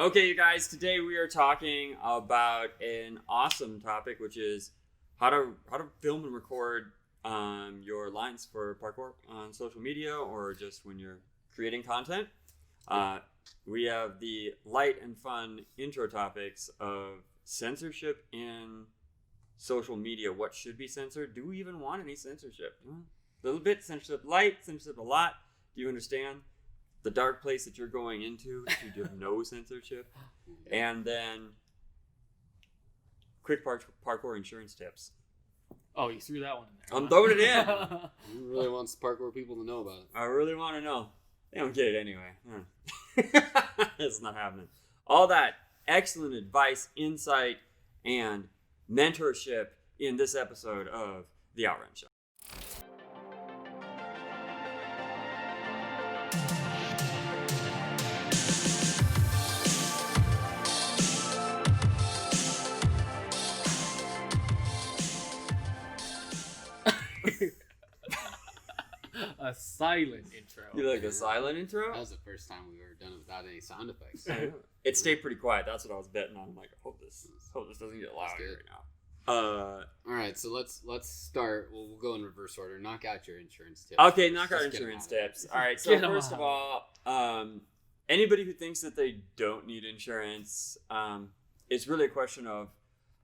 Okay, you guys, today we are talking about an awesome topic, which is how to film and record your lines for parkour on social media or just when you're creating content. We have the light and fun intro topics of censorship in social media. What should be censored? Do we even want any censorship? A little bit, censorship light, censorship a lot. Do you understand the dark place that you're going into if you do no censorship? And then quick parkour insurance tips. Oh, you threw that one in there. I'm throwing it in. Who really wants parkour people to know about it? I really want to know. They don't get it anyway. It's not happening. All that excellent advice, insight, and mentorship in this episode of The Outrun Show. A silent intro. You like a silent intro? That was the first time we've ever done it without any sound effects. It stayed pretty quiet. That's what I was betting on. I'm like, I hope this doesn't get loud right now. All right, so let's start. We'll go in reverse order. Knock out your insurance tips. Okay, knock out insurance tips. All right, so first of all, anybody who thinks that they don't need insurance, it's really a question of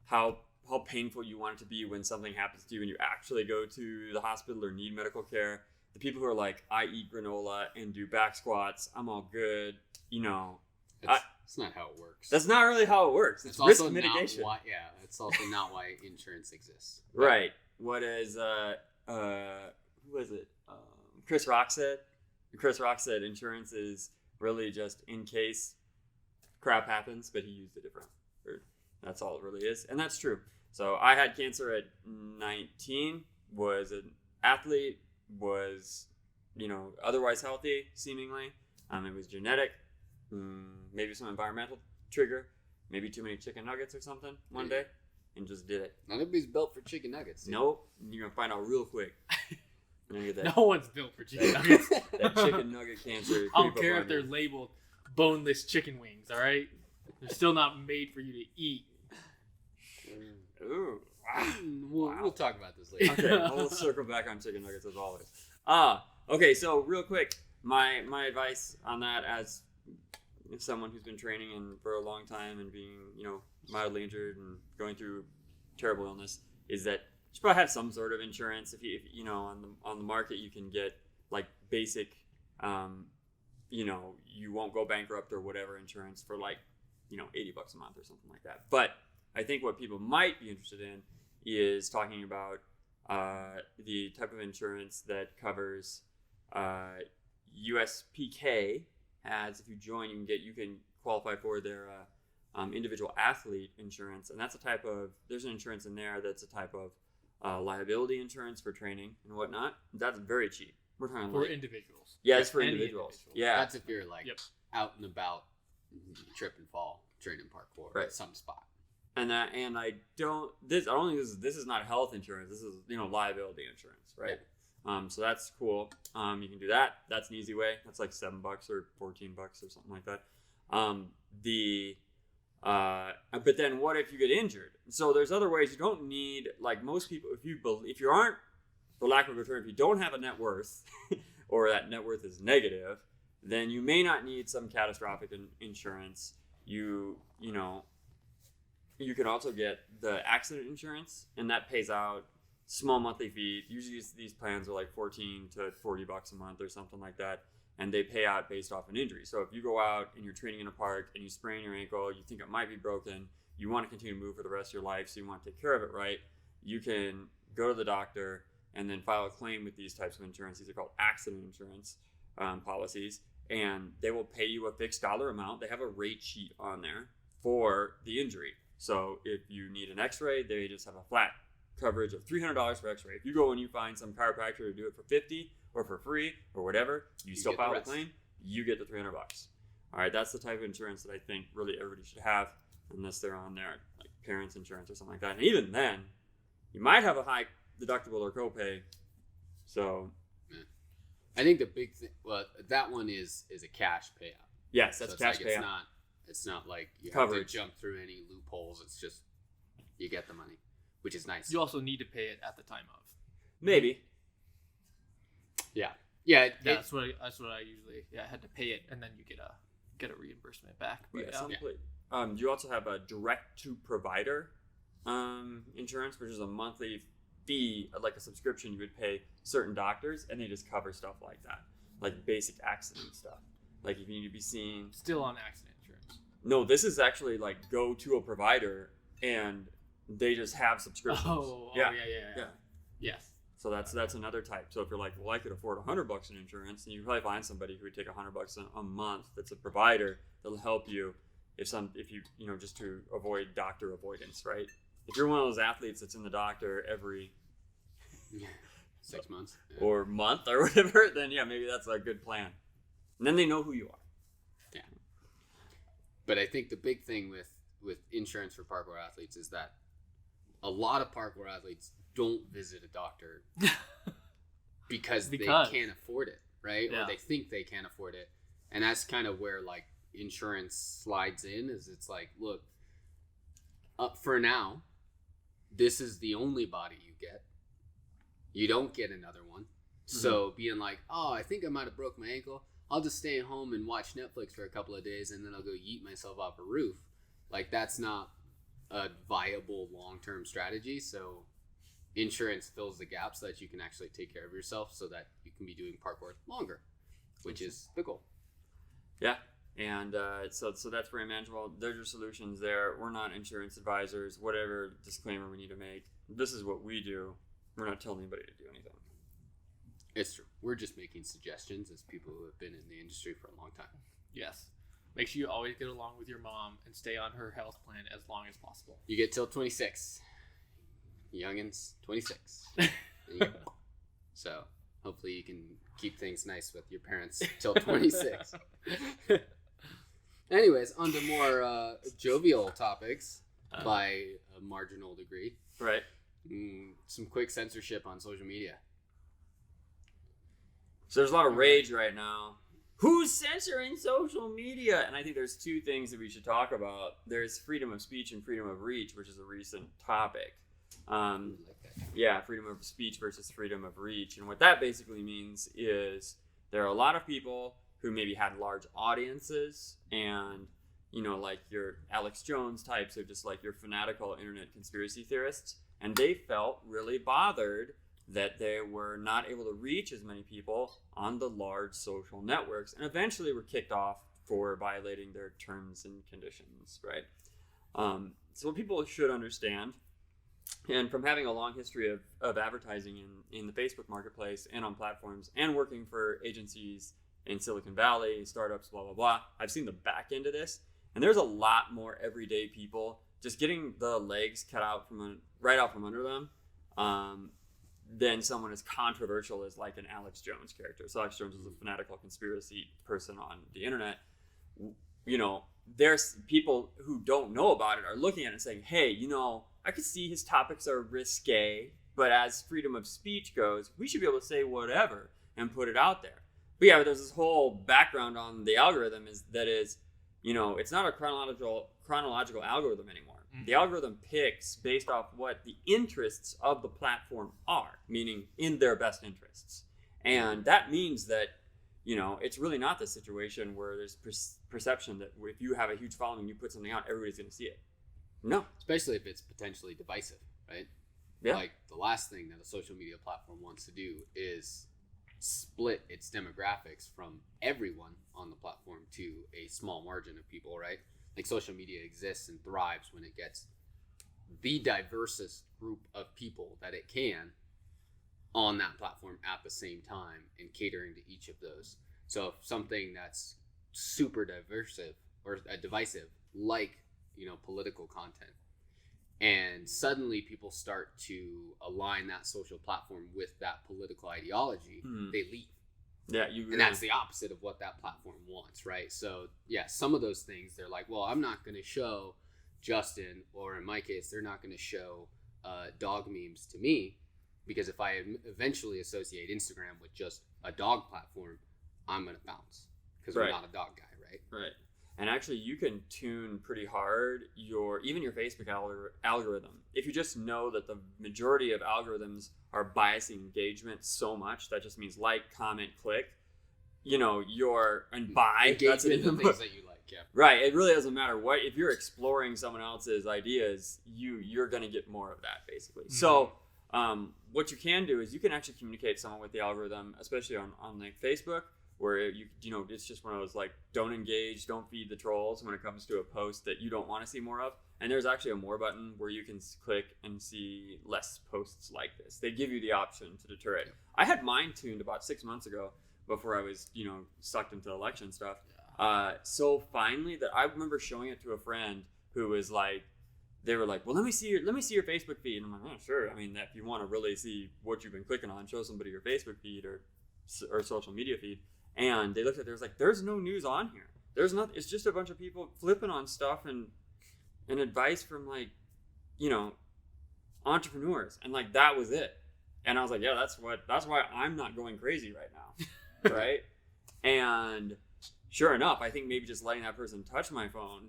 how painful you want it to be when something happens to you and you actually go to the hospital or need medical care. The people who are like, I eat granola and do back squats, I'm all good, It's not how it works. That's not really how it works. It's risk mitigation. It's also not why insurance exists. Right. What is who is it? Chris Rock said. Chris Rock said insurance is really just in case crap happens, but he used a different word. That's all it really is, and that's true. So I had cancer at 19. Was an athlete. Was otherwise healthy seemingly. It was genetic. Maybe some environmental trigger, maybe too many chicken nuggets or something one day, and just did it. Not everybody's built for chicken nuggets. Dude. Nope, you're gonna find out real quick. No one's built for chicken nuggets. That chicken nugget cancer. I don't care if they're labeled boneless chicken wings. All right, they're still not made for you to eat. Ooh, We'll talk about this later. Okay, we'll circle back on chicken nuggets as always. Okay, so real quick, my advice on that as someone who's been training for a long time and being, mildly injured and going through terrible illness is that you should probably have some sort of insurance. If you on the market you can get like basic, you won't go bankrupt or whatever insurance for like, $80 a month or something like that. But I think what people might be interested in is talking about the type of insurance that covers USPK. As if you join, you can qualify for their individual athlete insurance, and that's there's an insurance in there that's a type of liability insurance for training and whatnot. That's very cheap. We're talking for individuals. Yeah, it's for individuals. Yeah, that's if you're like out and about, trip and fall, training parkour at some spot. And I don't think this is not health insurance. This is liability insurance, right? So that's cool. You can do that. That's an easy way. That's like $7 or $14 or something like that. But then what if you get injured? So there's other ways. You don't need, like most people, if you aren't, for lack of a term, if you don't have a net worth or that net worth is negative, then you may not need some catastrophic insurance. You can also get the accident insurance, and that pays out small monthly fee. Usually these plans are like $14 to $40 a month or something like that, and they pay out based off an injury. So if you go out and you're training in a park and you sprain your ankle, you think it might be broken, you want to continue to move for the rest of your life, so you want to take care of it right, you can go to the doctor and then file a claim with these types of insurance. These are called accident insurance policies, and they will pay you a fixed dollar amount. They have a rate sheet on there for the injury. So if you need an x-ray, they just have a flat coverage of $300 for x-ray. If you go and you find some chiropractor to do it for $50 or for free or whatever, you still file the claim, you get the $300. All right, that's the type of insurance that I think really everybody should have, unless they're on their like parents' insurance or something like that. And even then, you might have a high deductible or copay. So I think the big thing, that one is a cash payout. Yes, that's so cash like payout. It's not like you Coverage. have to jump through any loopholes. It's just you get the money, which is nice. You also need to pay it at the time of. Maybe. Yeah. That's what I usually. Yeah, I had to pay it, and then you get a reimbursement back. But, You also have a direct to provider insurance, which is a monthly fee, like a subscription you would pay certain doctors, and they just cover stuff like that, like basic accident stuff. Like if you need to be seen. Still on accident insurance. No, this is actually like go to a provider and they just have subscriptions. Yeah. Yes. So that's another type. So if you're like, well, I could afford $100 in insurance, then you probably find somebody who would take $100 a month. That's a provider that'll help you if you just to avoid doctor avoidance, right? If you're one of those athletes that's in the doctor every 6 months or month or whatever, then maybe that's a good plan. And then they know who you are. Yeah. But I think the big thing with insurance for parkour athletes is that a lot of parkour athletes don't visit a doctor because they can't afford it, right? Yeah. Or they think they can't afford it. And that's kind of where like insurance slides in, is it's like, look, up for now, this is the only body you get. You don't get another one. Mm-hmm. So being like, oh, I think I might have broke my ankle. I'll just stay at home and watch Netflix for a couple of days and then I'll go yeet myself off a roof. Like that's not a viable long-term strategy. So insurance fills the gap so that you can actually take care of yourself so that you can be doing parkour longer, which is the goal. Yeah. And so that's very manageable. There's your solutions there. We're not insurance advisors, whatever disclaimer we need to make. This is what we do. We're not telling anybody to do anything. It's true. We're just making suggestions as people who have been in the industry for a long time. Yes. Make sure you always get along with your mom and stay on her health plan as long as possible. You get till 26. Youngins, 26. So hopefully you can keep things nice with your parents till 26. Anyways, on to more jovial topics by a marginal degree. Right. Some quick censorship on social media. So there's a lot of rage right now. Who's censoring social media? And I think there's two things that we should talk about. There's freedom of speech and freedom of reach, which is a recent topic. Yeah, freedom of speech versus freedom of reach. And what that basically means is there are a lot of people who maybe had large audiences and, like your Alex Jones types or just like your fanatical internet conspiracy theorists. And they felt really bothered that they were not able to reach as many people on the large social networks and eventually were kicked off for violating their terms and conditions, right? So what people should understand, and from having a long history of advertising in the Facebook marketplace and on platforms and working for agencies in Silicon Valley, startups, blah, blah, blah, I've seen the back end of this. And there's a lot more everyday people just getting the legs cut out right out from under them than someone as controversial as like an Alex Jones character. So Alex Jones is a fanatical conspiracy person on the internet. There's people who don't know about it are looking at it and saying, hey, I could see his topics are risque, but as freedom of speech goes, we should be able to say whatever and put it out there. But yeah, there's this whole background on the algorithm is it's not a chronological algorithm anymore. Mm-hmm. The algorithm picks based off what the interests of the platform are, meaning in their best interests. And that means that, it's really not the situation where there's perception that if you have a huge following and you put something out, everybody's going to see it. No. Especially if it's potentially divisive, right? Yeah. Like the last thing that a social media platform wants to do is split its demographics from everyone on the platform to a small margin of people, right? Like social media exists and thrives when it gets the diversest group of people that it can on that platform at the same time and catering to each of those. So if something that's super divisive or divisive, like, political content, and suddenly people start to align that social platform with that political ideology, they leave. Yeah, and that's the opposite of what that platform wants, right? So yeah, some of those things they're like, well, I'm not going to show Justin, or in my case, they're not going to show dog memes to me, because if I eventually associate Instagram with just a dog platform, I'm going to bounce because I'm not a dog guy, right? Right. And actually, you can tune pretty hard even your Facebook algorithm. If you just know that the majority of algorithms are biasing engagement so much, that just means like, comment, click. And buy. Engagement in the things that you like. Yeah. Right. It really doesn't matter what. If you're exploring someone else's ideas, you're going to get more of that, basically. Mm-hmm. So what you can do is you can actually communicate someone with the algorithm, especially on like Facebook, where it's just one of those like, don't engage, don't feed the trolls when it comes to a post that you don't want to see more of. And there's actually a more button where you can click and see less posts like this. They give you the option to deter it. I had mine tuned about 6 months ago before I was sucked into election stuff. So finally, that I remember showing it to a friend who was like, they were like, well, let me see your Facebook feed. And I'm like, oh, sure. I mean, if you want to really see what you've been clicking on, show somebody your Facebook feed or social media feed. And they looked at it, they was like, there's no news on here. There's not, it's just a bunch of people flipping on stuff and advice from like, entrepreneurs. And like, that was it. And I was like, yeah, that's why I'm not going crazy right now. Right. And sure enough, I think maybe just letting that person touch my phone,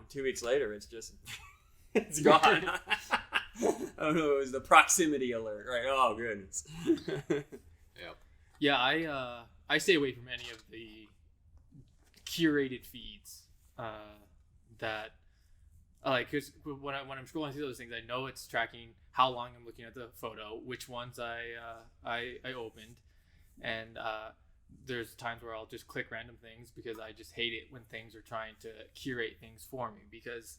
2 weeks later, it's just, it's gone. I don't know. It was the proximity alert, right? Oh, goodness. Yep. Yeah, I stay away from any of the curated feeds that I like, because when I'm scrolling through those things, I know it's tracking how long I'm looking at the photo, which ones I opened, and there's times where I'll just click random things because I just hate it when things are trying to curate things for me, because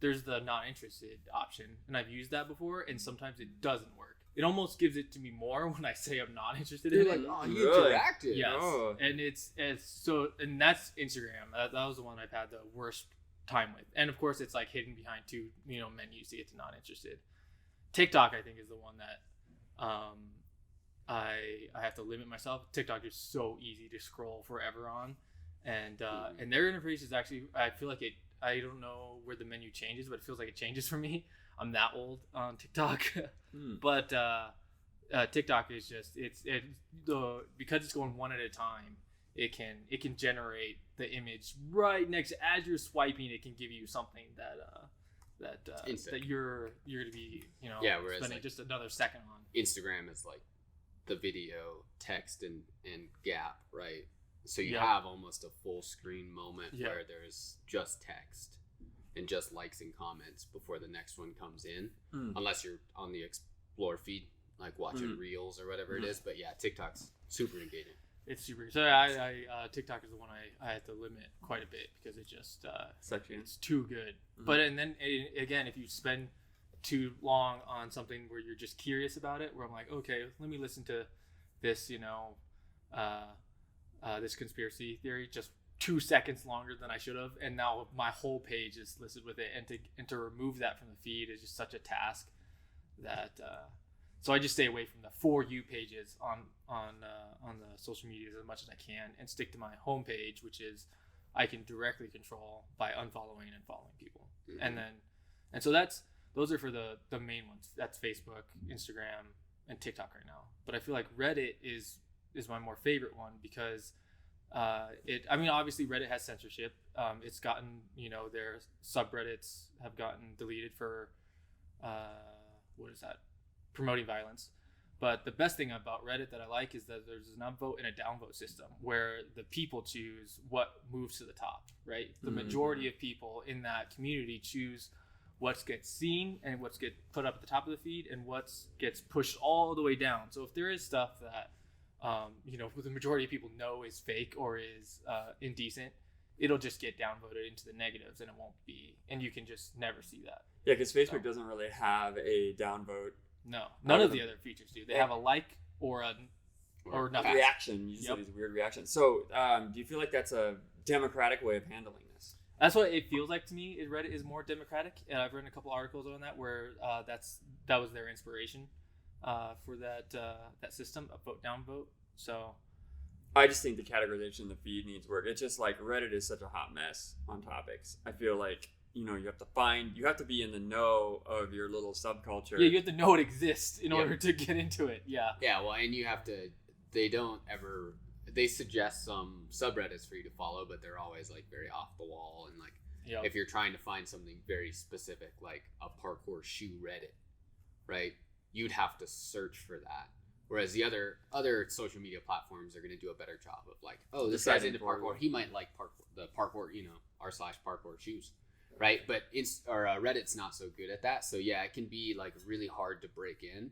there's the not interested option, and I've used that before, and sometimes it doesn't work. It almost gives it to me more when I say I'm not interested in it. Like, oh, you interacted. Yes. Oh. And and that's Instagram. That was the one I've had the worst time with. And of course, it's like hidden behind two, menus to get to not interested. TikTok, I think, is the one that I have to limit myself. TikTok is so easy to scroll forever on, and their interface is actually, I feel like it. I don't know where the menu changes, but it feels like it changes for me. I'm that old on TikTok. But TikTok is just because it's going one at a time, it can generate the image right next as you're swiping. It can give you something that you're to be spending like just another second on. Instagram is like the video, text, and gap, right? So you have almost a full screen moment where there's just text and just likes and comments before the next one comes in, unless you're on the explore feed, like watching reels or whatever it is. But yeah, TikTok's super engaging. It's super. So I TikTok is the one I had to limit quite a bit because it just it's too good. But and then again, if you spend too long on something where you're just curious about it, where I'm like, okay, let me listen to this, this conspiracy theory just 2 seconds longer than I should have, and now my whole page is listed with it, and to remove that from the feed is just such a task that so I just stay away from the For You pages on the social medias as much as I can, and stick to my home page, which is I can directly control by unfollowing and following people. And so those are for the main ones. That's Facebook, Instagram, and TikTok right now. But I feel like Reddit is my more favorite one because obviously Reddit has censorship. It's gotten, their subreddits have gotten deleted for promoting violence. But the best thing about Reddit that I like is that there's an upvote and a downvote system where the people choose what moves to the top, right? The majority of people in that community choose what gets seen and what gets put up at the top of the feed and what gets pushed all the way down. So if there is stuff that the majority of people know is fake or is indecent, it'll just get downvoted into the negatives, and it won't be, and you can just never see that. Yeah, because Facebook doesn't really have a downvote. No, none of the other features do. They have a like or nothing. Reaction. You just have these weird reactions. So, do you feel like that's a democratic way of handling this? That's what it feels like to me. Reddit is more democratic, and I've written a couple articles on that where that was their inspiration for that system of vote downvote. So I just think the categorization of the feed needs work. It's just like Reddit is such a hot mess on topics. I feel like you have to be in the know of your little subculture. Yeah, you have to know it exists in order to get into it. Yeah. Yeah, well, and you have to. They don't ever. they suggest some subreddits for you to follow, but they're always like very off the wall, and like if you're trying to find something very specific, like a parkour shoe Reddit, right? You'd have to search for that. Whereas the other social media platforms are going to do a better job of like, oh, this guy's into parkour. He might like the parkour, r/parkour shoes, right? But Reddit's not so good at that. So yeah, it can be like really hard to break in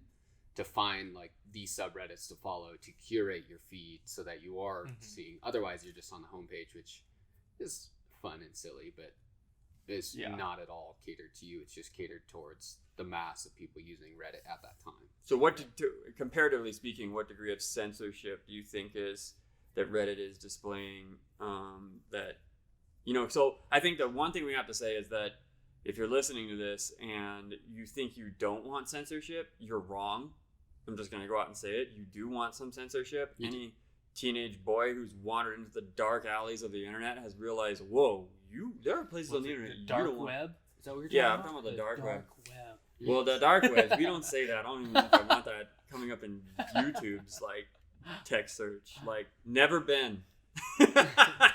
to find like these subreddits to follow to curate your feed so that you are seeing. Otherwise, you're just on the homepage, which is fun and silly, but is not at all catered to you. It's just catered towards the mass of people using Reddit at that time. So comparatively speaking, what degree of censorship do you think is that Reddit is displaying so I think the one thing we have to say is that if you're listening to this and you think you don't want censorship, you're wrong. I'm just going to go out and say it. You do want some censorship. Any teenage boy who's wandered into the dark alleys of the internet has realized, whoa, there are places on the internet you don't want. Web? Is that what you're talking about? I'm talking about the dark web. Web. Well, the dark web, we don't say that. I don't even know if I want that coming up in YouTube's like text search. Like, never been.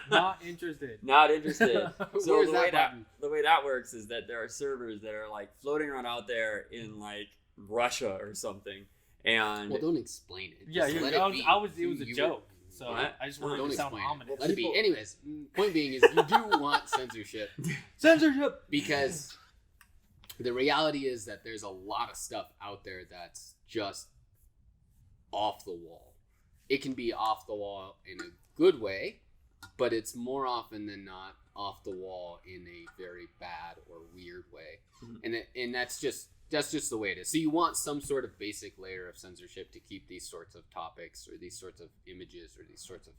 Not interested. Not interested. So Where's the way that works is that there are servers that are like floating around out there in like Russia or something. And don't explain it. Yeah, Just let it it be. It was a joke. So What? I just wanted to sound ominous. Let it be. Anyways, point being is you do want censorship. Censorship! Because the reality is that there's a lot of stuff out there that's just off the wall. It can be off the wall in a good way, but it's more often than not off the wall in a very bad or weird way. And that's just the way it is. So you want some sort of basic layer of censorship to keep these sorts of topics or these sorts of images or these sorts of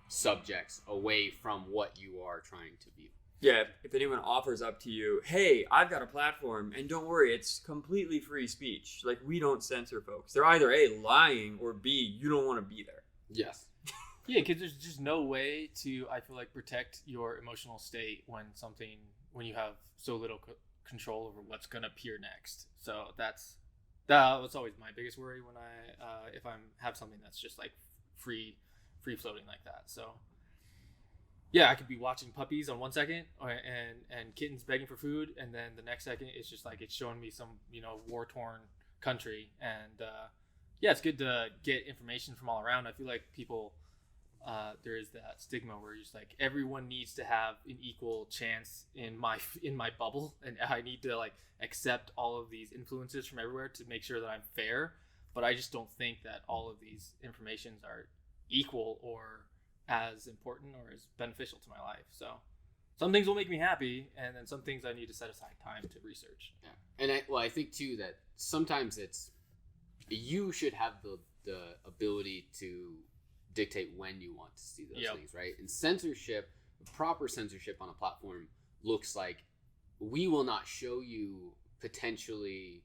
subjects away from what you are trying to view. Yeah, if anyone offers up to you, hey, I've got a platform, and don't worry, it's completely free speech. Like, we don't censor folks. They're either A, lying, or B, you don't want to be there. Yes. Yeah, because there's just no way to, I feel like, protect your emotional state when you have so little control over what's going to appear next. So that's always my biggest worry when if I have something that's just like free floating like that. So yeah, I could be watching puppies on 1 second and kittens begging for food, and then the next second it's just like it's showing me some war-torn country, and it's good to get information from all around. I feel like people there is that stigma where you're just like, everyone needs to have an equal chance in my bubble, and I need to like accept all of these influences from everywhere to make sure that I'm fair. But I just don't think that all of these informations are equal or as important or as beneficial to my life. So some things will make me happy, and then some things I need to set aside time to research. Yeah, and I think too that sometimes you should have the ability to dictate when you want to see those things, right? And censorship, proper censorship on a platform looks like we will not show you potentially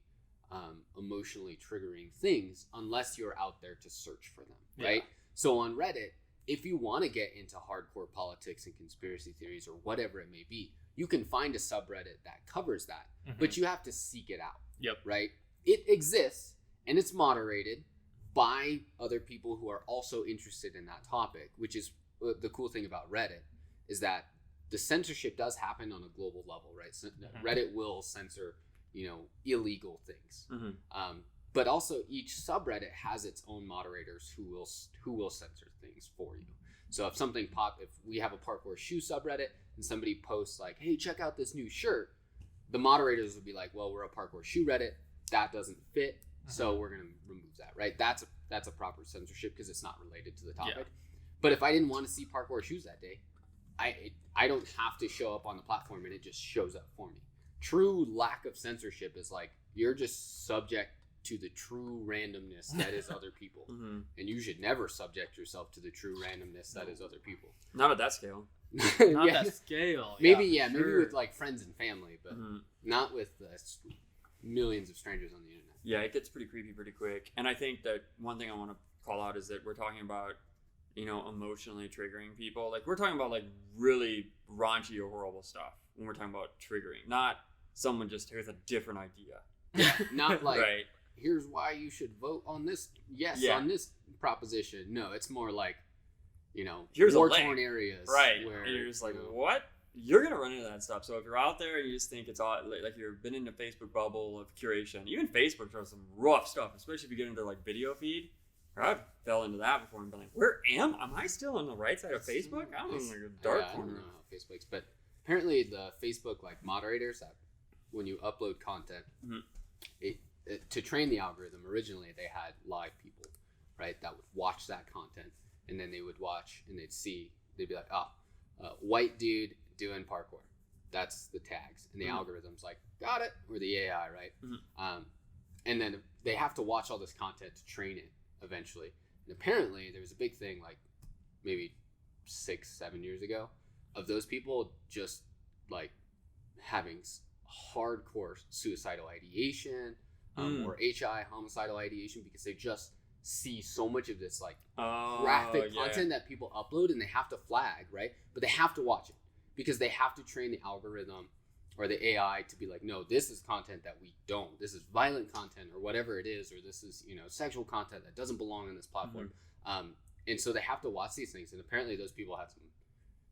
emotionally triggering things unless you're out there to search for them, right? So on Reddit, if you want to get into hardcore politics and conspiracy theories or whatever it may be, you can find a subreddit that covers that, but you have to seek it out, right? It exists and it's moderated by other people who are also interested in that topic, which is the cool thing about Reddit, is that the censorship does happen on a global level, right? So Reddit will censor, illegal things. But also each subreddit has its own moderators who will censor things for you. So if we have a parkour shoe subreddit and somebody posts like, hey, check out this new shirt, the moderators will be like, well, we're a parkour shoe Reddit, that doesn't fit, so we're going to remove that, right? That's a proper censorship because it's not related to the topic. But if I didn't want to see parkour shoes that day, I don't have to show up on the platform and it just shows up for me. True lack of censorship is like, you're just subject to the true randomness that is other people. And you should never subject yourself to the true randomness that is other people. Not at that scale. Not that scale. Maybe with like friends and family, but not with millions of strangers on the internet. Yeah, it gets pretty creepy pretty quick. And I think that one thing I want to call out is that we're talking about, emotionally triggering people. Like, we're talking about like really raunchy or horrible stuff when we're talking about triggering, not someone just with a different idea. Yeah, not like right. here's why you should vote on this on this proposition. No, it's more like, here's war-torn areas. Right. Where, and you're just like, what? You're going to run into that stuff. So if you're out there and you just think it's all, like you've been in the Facebook bubble of curation, even Facebook does some rough stuff, especially if you get into like video feed. I fell into that before and been like, where am I still on the right side of Facebook? I'm in like a dark corner. I don't know how Facebook's, but apparently the Facebook like moderators, that when you upload content, to train the algorithm, originally they had live people, right, that would watch that content, and then they would watch and they'd be like, white dude doing parkour. That's the tags, and the algorithm's like, got it, or the AI, right? And then they have to watch all this content to train it eventually. And apparently there was a big thing like maybe 6-7 years ago of those people just like having hardcore suicidal ideation or homicidal ideation, because they just see so much of this like graphic content that people upload, and they have to flag, right? But they have to watch it because they have to train the algorithm or the AI to be like, no, this is content that we don't. This is violent content or whatever it is, or this is, sexual content that doesn't belong on this platform. And so they have to watch these things. And apparently those people had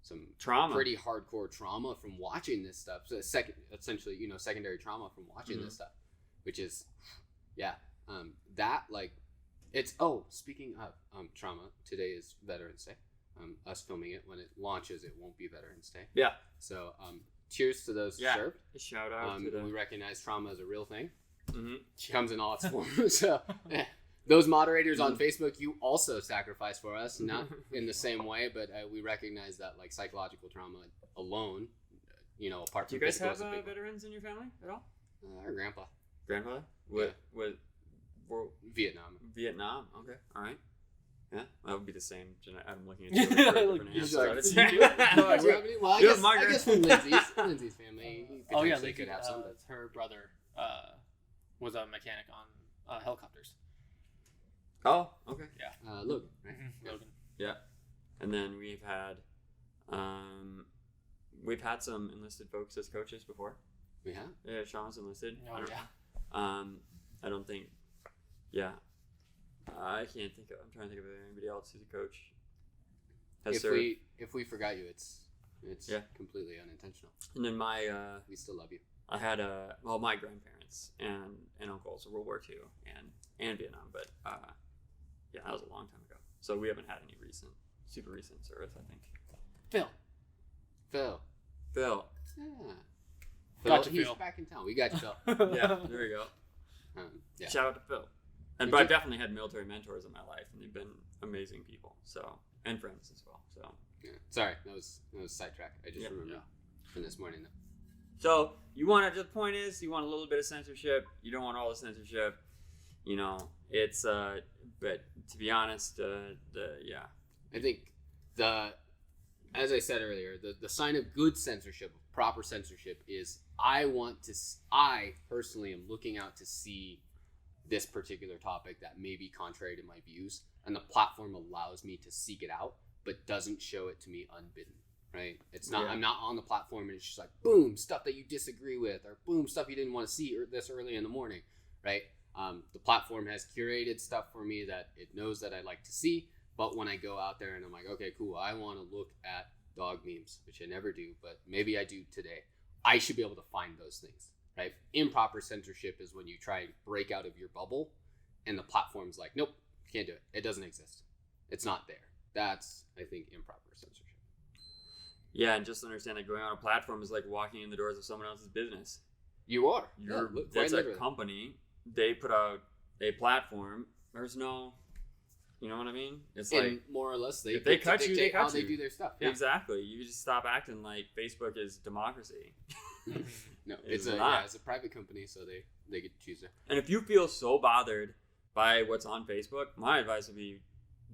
some trauma, pretty hardcore trauma from watching this stuff. So essentially, secondary trauma from watching this stuff, which is, that like, it's, speaking of trauma, today is Veterans Day. Us filming it, when it launches, it won't be Veterans Day. Yeah. So, cheers to those served. A shout out to we recognize trauma as a real thing. Mm-hmm. Comes in all its forms. So, those moderators on Facebook, you also sacrifice for us, not in the same way, but we recognize that like psychological trauma alone, apart from. Do you guys have veterans in your family at all? Our grandpa. Grandfather? Vietnam. Okay. All right. Yeah, that would be the same. I'm looking at you. I guess from Lindsay's family. They could have some. Her brother was a mechanic on helicopters. Oh, okay. Yeah. Logan, right? Logan. Yeah. And then we've had some enlisted folks as coaches before. We have? Yeah, Sean's enlisted. Oh, I don't think. Yeah. I can't think of. I'm trying to think of anybody else who's a coach. If we forgot you, it's completely unintentional. And then we still love you. I had my grandparents and uncles, World War II and Vietnam, but that was a long time ago. So we haven't had any super recent service, I think. Phil. Yeah. Got you, He's Phil. back in town. We got you, Phil. Yeah, there we go. Shout out to Phil. But I've definitely had military mentors in my life, and they've been amazing people. So, and friends as well. So, sorry, that was sidetracked. I just remembered from this morning though. So the point is, you want a little bit of censorship. You don't want all the censorship. It's but to be honest, I think as I said earlier, the sign of good censorship, proper censorship, is I personally am looking out to see this particular topic that may be contrary to my views, and the platform allows me to seek it out, but doesn't show it to me unbidden, right? It's not, I'm not on the platform and it's just like, boom, stuff that you disagree with, or boom, stuff you didn't want to see this early in the morning, right? The platform has curated stuff for me that it knows that I like to see, but when I go out there and I'm like, okay, cool, I want to look at dog memes, which I never do, but maybe I do today, I should be able to find those things. Right? Improper censorship is when you try and break out of your bubble and the platform's like, nope, can't do it. It doesn't exist. It's not there. That's, I think, improper censorship. Yeah, and just understand that going on a platform is like walking in the doors of someone else's business. You are. That's a company. They put out a platform. There's no, you know what I mean? It's like, more or less, if they cut you, they cut you. They do their stuff. Yeah. Exactly. You just stop acting like Facebook is democracy. No, it's a private company, so they get to choose it. And if you feel so bothered by what's on Facebook, my advice would be,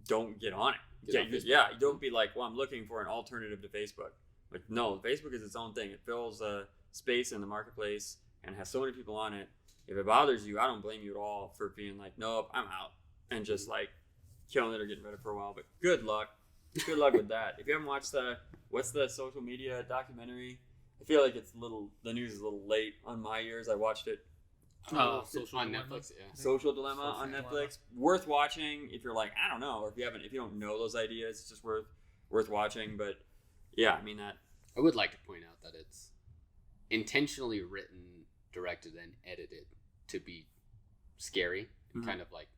don't get on it. You don't be like, well, I'm looking for an alternative to Facebook. Like, no, Facebook is its own thing. It fills a space in the marketplace and has so many people on it. If it bothers you, I don't blame you at all for being like, nope, I'm out, and just like killing it or getting rid of it for a while. But good luck with that. If you haven't watched what's the social media documentary? I feel like the news is a little late on my ears. I watched it Social on Dilemma. Netflix. Yeah. Social Dilemma on Social Netflix. Worth watching if you're like, I don't know, or if you don't know those ideas, it's just worth watching. But yeah, I mean that. I would like to point out that it's intentionally written, directed, and edited to be scary and kind of like,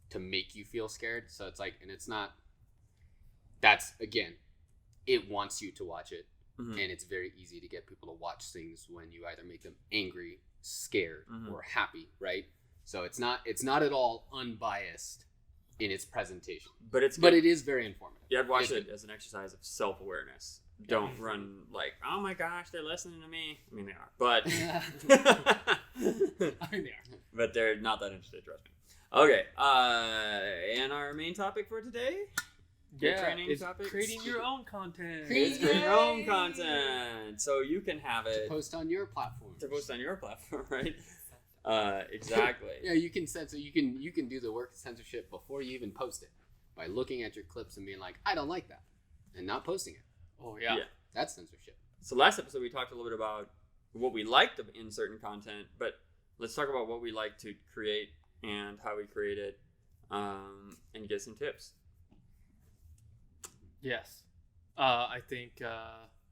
to make you feel scared. So it's like, and it's not. That's again, it wants you to watch it. And it's very easy to get people to watch things when you either make them angry, scared, or happy, right? So it's not at all unbiased in its presentation, but it is very informative. Yeah, I'd watch it as an exercise of self-awareness. Don't run like, oh my gosh, they're listening to me. I mean, they are, but I mean, they are. But they're not that interested. Trust me. Okay, and our main topic for today. It's creating your own content. It's creating your own content, so you can have it to post on your platform. Right? Exactly. Yeah, you can censor. You can do the work of censorship before you even post it by looking at your clips and being like, I don't like that, and not posting it. Oh yeah. That's censorship. So last episode we talked a little bit about what we liked in certain content, but let's talk about what we like to create and how we create it, and get some tips. Yes, I think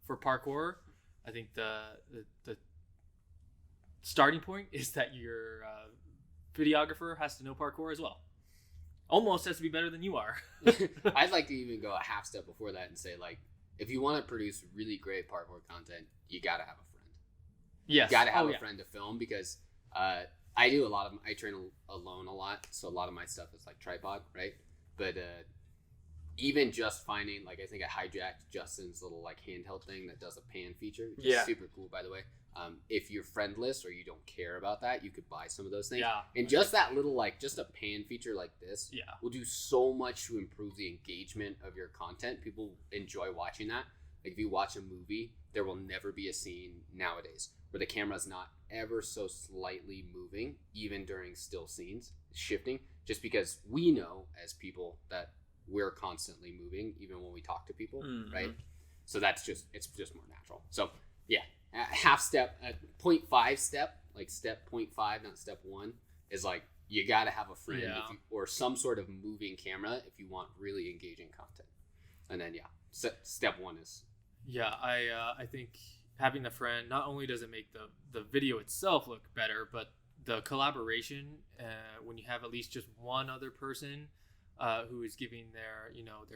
for parkour, I think the starting point is that your videographer has to know parkour as well. Almost has to be better than you are. I'd like to even go a half step before that and say, like, if you want to produce really great parkour content, you gotta have a friend. Yes, you gotta have a friend to film, because I train alone a lot, so a lot of my stuff is like tripod, right? But even just finding, like, I think I hijacked Justin's little like handheld thing that does a pan feature, which is super cool, by the way. If you're friendless or you don't care about that, you could buy some of those things. Yeah. And just that little, like, just a pan feature like this will do so much to improve the engagement of your content. People enjoy watching that. Like, if you watch a movie, there will never be a scene nowadays where the camera's not ever so slightly moving, even during still scenes, shifting, just because we know as people that we're constantly moving, even when we talk to people, right? So it's just more natural. So yeah, half step, 0.5 step, like step 0.5, not step 1, is like, you got to have a friend or some sort of moving camera if you want really engaging content. And then step 1 is I think having a friend, not only does it make the video itself look better, but the collaboration, when you have at least just one other person who is giving their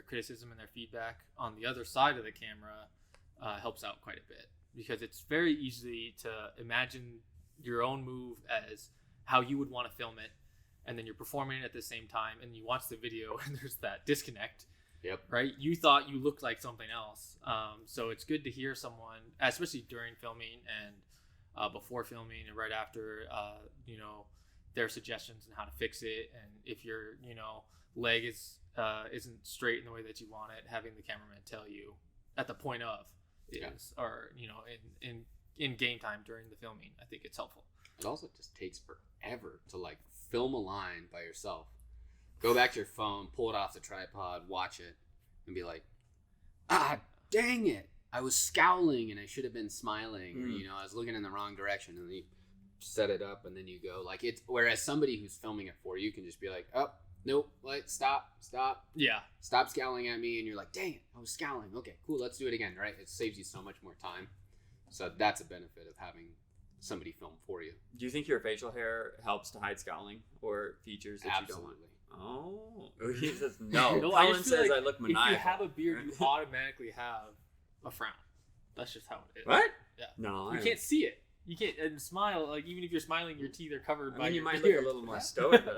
criticism and their feedback on the other side of the camera, helps out quite a bit, because it's very easy to imagine your own move as how you would want to film it, and then you're performing it at the same time, and you watch the video and there's that disconnect. Yep. Right? You thought you looked like something else. So it's good to hear someone, especially during filming and before filming and right after, their suggestions on how to fix it. And if your, leg isn't straight in the way that you want it, having the cameraman tell you at the point of or, in game time during the filming, I think it's helpful. It also just takes forever to, like, film a line by yourself. Go back to your phone, pull it off the tripod, watch it, and be like, dang it. I was scowling and I should have been smiling. Or, I was looking in the wrong direction. And then you set it up and then you go. Like, whereas somebody who's filming it for you can just be like, oh, nope, stop. Yeah. Stop scowling at me. And you're like, dang it, I was scowling. Okay, cool, let's do it again, right? It saves you so much more time. So that's a benefit of having somebody film for you. Do you think your facial hair helps to hide scowling or features that you don't want? Oh, he says no. Colin says I look maniacal. If you have a beard, you automatically have a frown. That's just how it is. What? Yeah. No, you can't see it. You can't and smile. Like, even if you're smiling, your teeth are covered by. You your might beard. look a little more stoic, but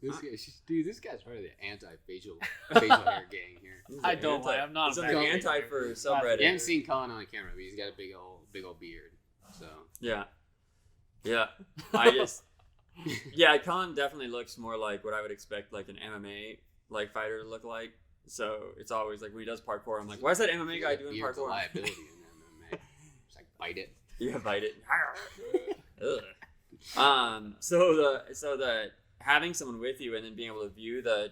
this guy's part of the anti-facial hair gang here. I don't like. I'm not. He's an anti for subreddit. You haven't seen Colin on camera, but he's got a big old beard. So yeah. Colin definitely looks more like what I would expect, like an MMA fighter to look like. So it's always like when he does parkour, I'm like, why is that MMA guy doing beard's parkour? A liability in MMA. Just like bite it. Yeah, bite it. So the having someone with you and then being able to view a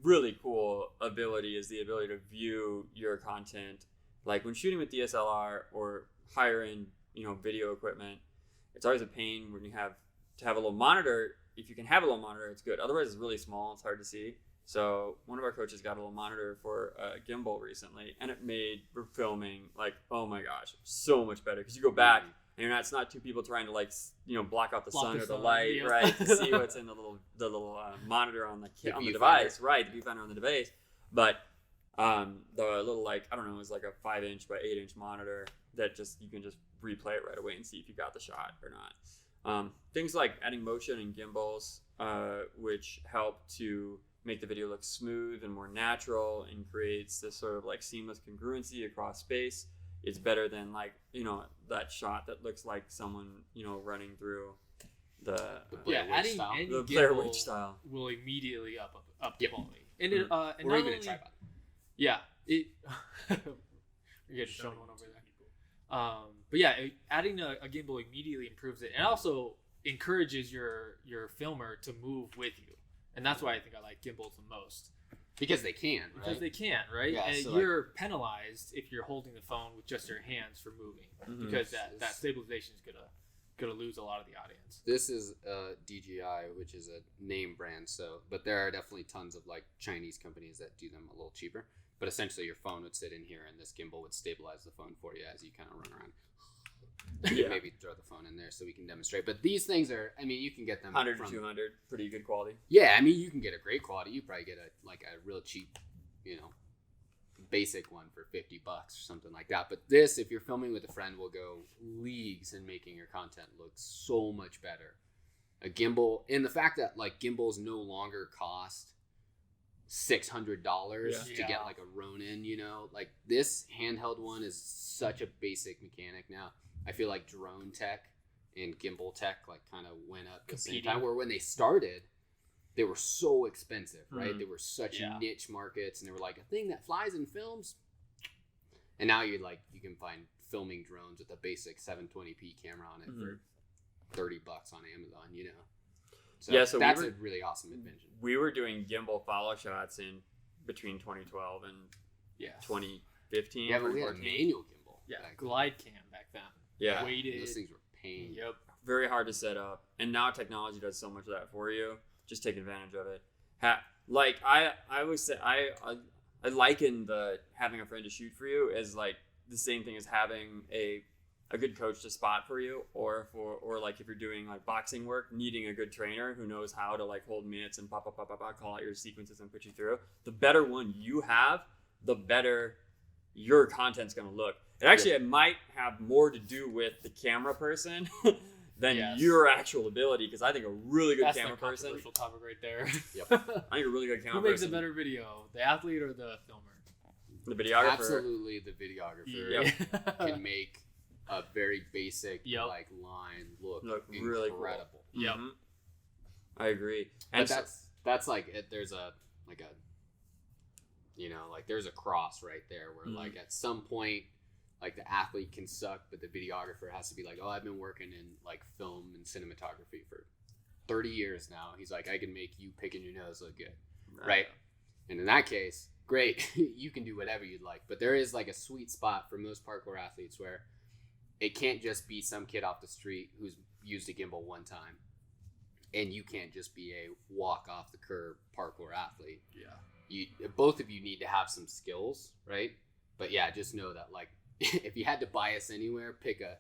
really cool ability is the ability to view your content, like when shooting with DSLR or higher end, video equipment. it's always a pain when you have to have a little monitor. If you can have a little monitor, it's good. Otherwise, it's really small. It's hard to see. So one of our coaches got a little monitor for a gimbal recently, and it made filming like, oh my gosh, so much better, because you go back and it's not two people trying to like, you know, block out the sun or the light, yeah. right, to see what's in the little monitor on the device, right, the viewfinder on the device. But the little, like, I don't know, it was like a 5-inch by 8-inch monitor that just you can just replay it right away and see if you got the shot or not. Things like adding motion and gimbals, which help to make the video look smooth and more natural and creates this sort of like seamless congruency across space. It's better than, like, you know, that shot that looks like someone, you know, running through the Blair Witch style. The Blair Witch style will immediately up the Yep. quality. And it, and or not even only, a tripod. Yeah, it. You're getting shown one over there. But yeah, adding a gimbal immediately improves it, and also encourages your filmer to move with you, and that's why I think I like gimbals the most. Because they can, right? Because they can, right? Yeah, and so you're penalized if you're holding the phone with just your hands for moving, because that stabilization is gonna lose a lot of the audience. This is DJI, which is a name brand. So, but there are definitely tons of like Chinese companies that do them a little cheaper. But essentially, your phone would sit in here, and this gimbal would stabilize the phone for you as you kind of run around. Yeah. Maybe throw the phone in there so we can demonstrate. But these things are, I mean, you can get them 100 from, to 200, pretty good quality. Yeah, I mean, you can get a great quality. You probably get a real cheap, you know, basic one for $50 or something like that. But this, if you're filming with a friend, will go leagues in making your content look so much better. A gimbal, and the fact that like gimbals no longer cost $600 to get like a Ronin, you know, like this handheld one is such a basic mechanic now. I feel like drone tech and gimbal tech like kind of went up at the same time, where when they started, they were so expensive, right? They were such niche markets, and they were like a thing that flies in films. And now you can find filming drones with a basic 720p camera on it for $30 on Amazon, you know. So that's a really awesome invention. We were doing gimbal follow shots in between 2012 and 2015. Yeah, but we had a manual gimbal. Yeah, glide cam back then. Yeah, weighted. Those things were pain. Yep. Very hard to set up, and now technology does so much of that for you. Just take advantage of it. Like I always say, I liken the having a friend to shoot for you as like the same thing as having a good coach to spot for you, or like if you're doing like boxing work, needing a good trainer who knows how to like hold minutes and call out your sequences and put you through. The better one you have, the better your content's gonna look. It might have more to do with the camera person than your actual ability, because I think a really good camera person. That's a controversial topic right there. Yep. I think a really good camera person. Who makes a better video, the athlete or the filmer? The videographer. Absolutely, the videographer can make a very basic like line look really incredible. Cool. Yep. I agree. And but that's like there's a you know, like there's a cross right there where like at some point like the athlete can suck, but the videographer has to be like, oh, I've been working in like film and cinematography for 30 years now. He's like, I can make you picking your nose look good, right? And in that case, great, you can do whatever you'd like. But there is like a sweet spot for most parkour athletes where it can't just be some kid off the street who's used a gimbal one time, and you can't just be a walk off the curb parkour athlete. Both of you need to have some skills, right? But yeah, just know that like if you had to bias anywhere, pick a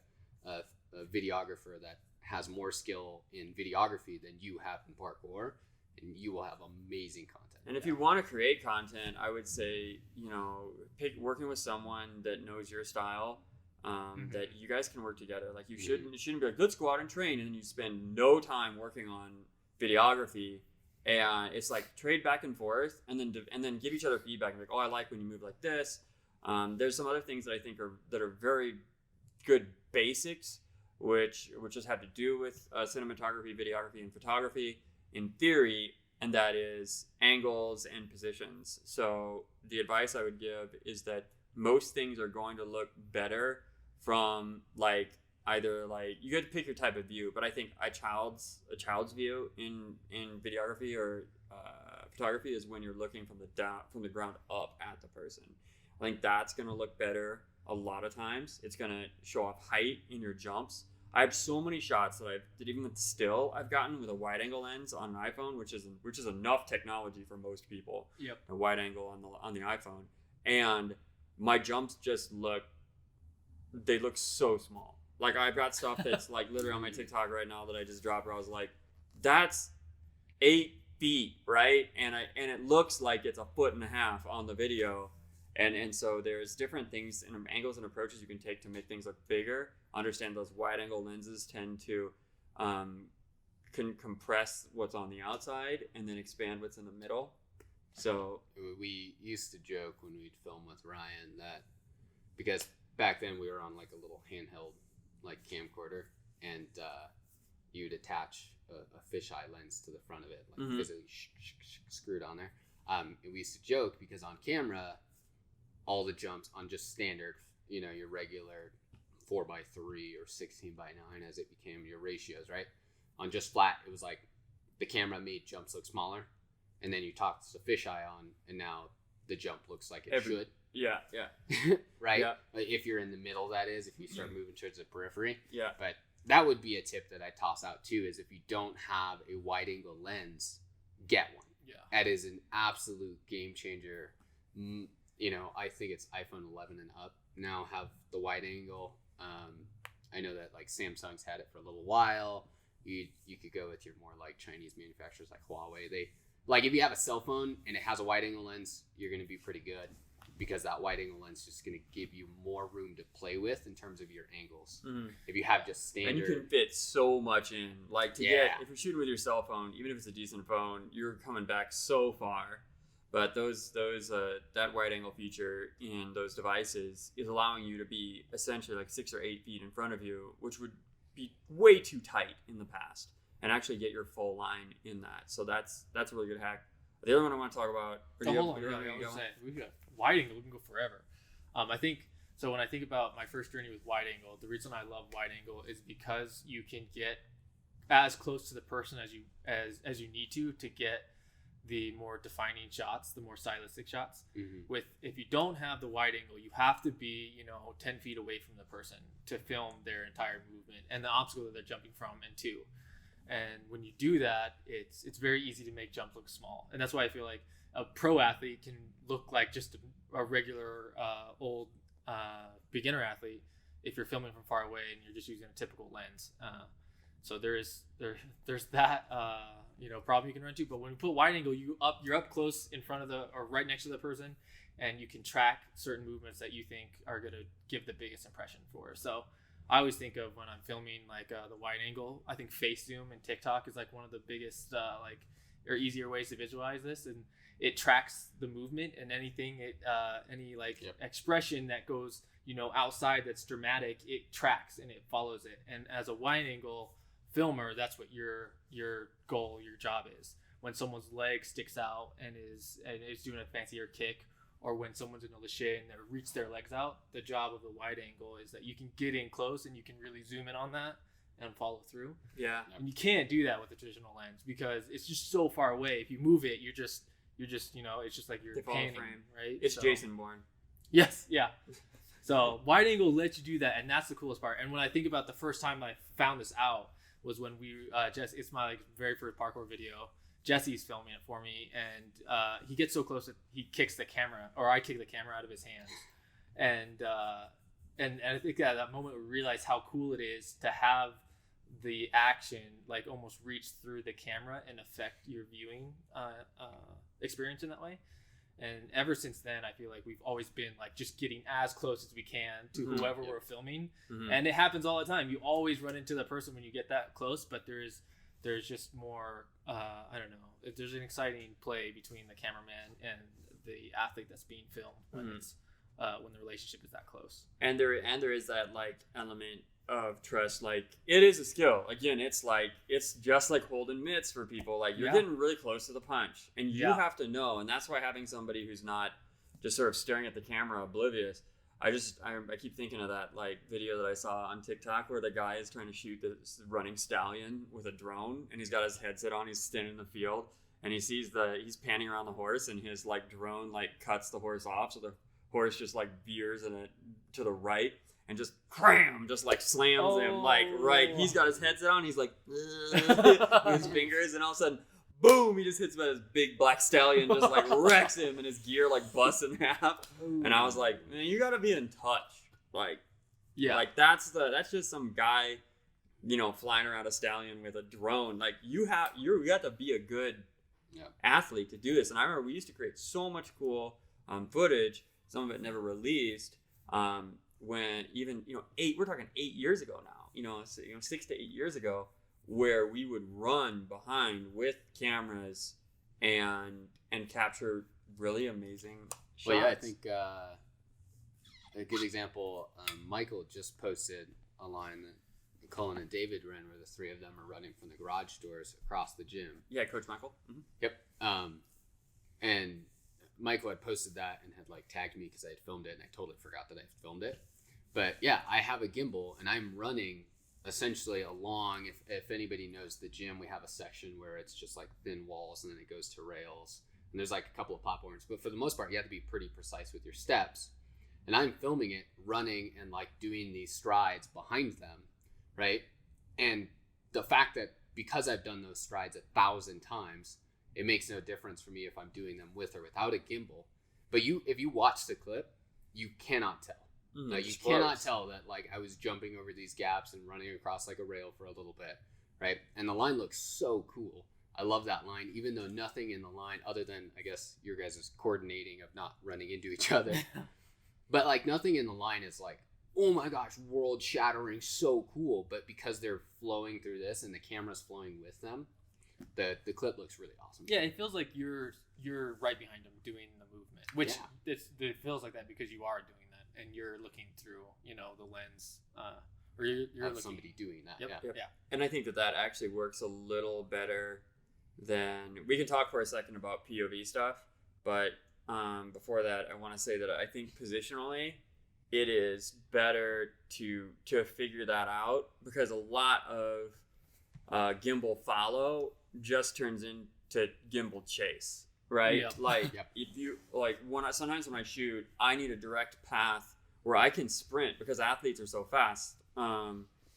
videographer that has more skill in videography than you have in parkour, and you will have amazing content. And if you want to create content, I would say, you know, working with someone that knows your style, that you guys can work together. Like you shouldn't be like, let's go out and train, and then you spend no time working on videography. And it's like trade back and forth, and then give each other feedback. Like, oh, I like when you move like this. There's some other things that I think are very good basics, which just have to do with cinematography, videography, and photography in theory, and that is angles and positions. So the advice I would give is that most things are going to look better from like either like you get to pick your type of view, but I think a child's view in videography or photography is when you're looking from the ground up at the person. I think that's going to look better a lot of times. It's going to show off height in your jumps I have so many shots that even with still I've gotten with a wide angle lens on an iPhone, which is enough technology for most people. Yep. A wide angle on the iPhone, and my jumps just look so small. Like I've got stuff that's like literally on my TikTok right now that I just dropped where I was like, that's 8 feet, right? And it looks like it's 1.5 feet on the video. And so there's different things and angles and approaches you can take to make things look bigger. Understand those wide angle lenses tend to can compress what's on the outside and then expand what's in the middle. So we used to joke when we'd film with Ryan that because back then we were on like a little handheld like camcorder, and you'd attach a fisheye lens to the front of it, like physically screwed on there. And we used to joke because on camera, all the jumps on just standard, your regular 4:3 or 16:9 as it became your ratios, right? On just flat, it was like the camera made jumps look smaller, and then you tossed the fisheye on, and now the jump looks like it should. Yeah. Right? Yeah. If you're in the middle, that is, if you start moving towards the periphery. Yeah. But that would be a tip that I toss out too, is if you don't have a wide angle lens, get one. Yeah. That is an absolute game changer. I think it's iPhone 11 and up now have the wide angle. I know that like Samsung's had it for a little while. You could go with your more like Chinese manufacturers like Huawei. They like if you have a cell phone and it has a wide angle lens, you're going to be pretty good, because that wide angle lens is just going to give you more room to play with in terms of your angles. If you have just standard, and you can fit so much in. Like get if you're shooting with your cell phone, even if it's a decent phone, you're coming back so far. But that wide angle feature in those devices is allowing you to be essentially like 6 or 8 feet in front of you, which would be way too tight in the past, and actually get your full line in that. So that's a really good hack. The other one I want to talk about. We've got wide angle. We can go forever. I think so. When I think about my first journey with wide angle, the reason I love wide angle is because you can get as close to the person as you need to get the more defining shots, the more stylistic shots. With if you don't have the wide angle, you have to be 10 feet away from the person to film their entire movement and the obstacle that they're jumping from and to. And when you do that, it's very easy to make jumps look small. And that's why I feel like a pro athlete can look like just a regular old beginner athlete if you're filming from far away and you're just using a typical lens. So there's that problem you can run into. But when you put wide angle, you're up close in front of or right next to the person, and you can track certain movements that you think are going to give the biggest impression for. So I always think of when I'm filming like the wide angle, I think face zoom and TikTok is like one of the biggest or easier ways to visualize this, and it tracks the movement and anything expression that goes outside that's dramatic, it tracks and it follows it. And as a wide angle filmer, that's what your goal, your job is. When someone's leg sticks out and is doing a fancier kick, or when someone's in a lache and they reach their legs out, the job of the wide angle is that you can get in close and you can really zoom in on that and follow through. Yeah. And you can't do that with a traditional lens because it's just so far away. If you move it, you're just it's just like you're panning, right? It's Jason Bourne. Yes, yeah. So wide angle lets you do that, and that's the coolest part. And when I think about the first time I found this out was when it's my very first parkour video. Jesse's filming it for me, and he gets so close that he kicks the camera, or I kick the camera out of his hands, and I think at that moment we realized how cool it is to have the action like almost reach through the camera and affect your viewing experience in that way. And ever since then, I feel like we've always been like just getting as close as we can to whoever we're filming, and it happens all the time. You always run into the person when you get that close, but there's just more I don't know, there's an exciting play between the cameraman and the athlete that's being filmed when it's when the relationship is that close. And there is that like element of trust. Like it is a skill. Again, it's just like holding mitts for people. Like you're getting really close to the punch, and you have to know. And that's why having somebody who's not just sort of staring at the camera oblivious. I keep thinking of that like video that I saw on TikTok where the guy is trying to shoot this running stallion with a drone, and he's got his headset on, he's standing in the field, and he sees he's panning around the horse, and his like drone like cuts the horse off, so the horse just like veers to the right, and just cram, just like slams him like right. He's got his headset on. He's like with his fingers, and all of a sudden, boom! He just hits him with his big black stallion, just like wrecks him, and his gear like busts in half. And I was like, man, you gotta be in touch, like. Yeah, like that's just some guy, flying around a stallion with a drone. Like you have to be a good athlete to do this. And I remember we used to create so much cool footage. Some of it never released. When even we're talking 8 years ago now. 6 to 8 years ago, where we would run behind with cameras and capture really amazing shots. Well, yeah, I think. A good example, Michael just posted online that Cullen and David ran, where the three of them are running from the garage doors across the gym. Yeah, Coach Michael. Mm-hmm. Yep. And Michael had posted that and had like tagged me because I had filmed it, and I totally forgot that I had filmed it. But yeah, I have a gimbal and I'm running essentially along. If anybody knows the gym, we have a section where it's just like thin walls and then it goes to rails, and there's like a couple of platforms. But for the most part, you have to be pretty precise with your steps. And I'm filming it, running and like doing these strides behind them, right? And the fact that because I've done those strides 1,000 times, it makes no difference for me if I'm doing them with or without a gimbal. But if you watch the clip, you cannot tell. You cannot tell that like I was jumping over these gaps and running across like a rail for a little bit, right? And the line looks so cool. I love that line, even though nothing in the line other than, I guess, your guys' coordinating of not running into each other. But like nothing in the line is like, oh my gosh, world shattering, so cool. But because they're flowing through this and the camera's flowing with them, the clip looks really awesome. Yeah, it feels like you're right behind them doing the movement, which it feels like that because you are doing that and you're looking through the lens, or you're looking, somebody doing that. Yep. Yeah. And I think that actually works a little better than, we can talk for a second about POV stuff, but. Before that, I want to say that I think positionally, it is better to figure that out, because a lot of gimbal follow just turns into gimbal chase, right? Yep. Like if you sometimes when I shoot, I need a direct path where I can sprint, because athletes are so fast. We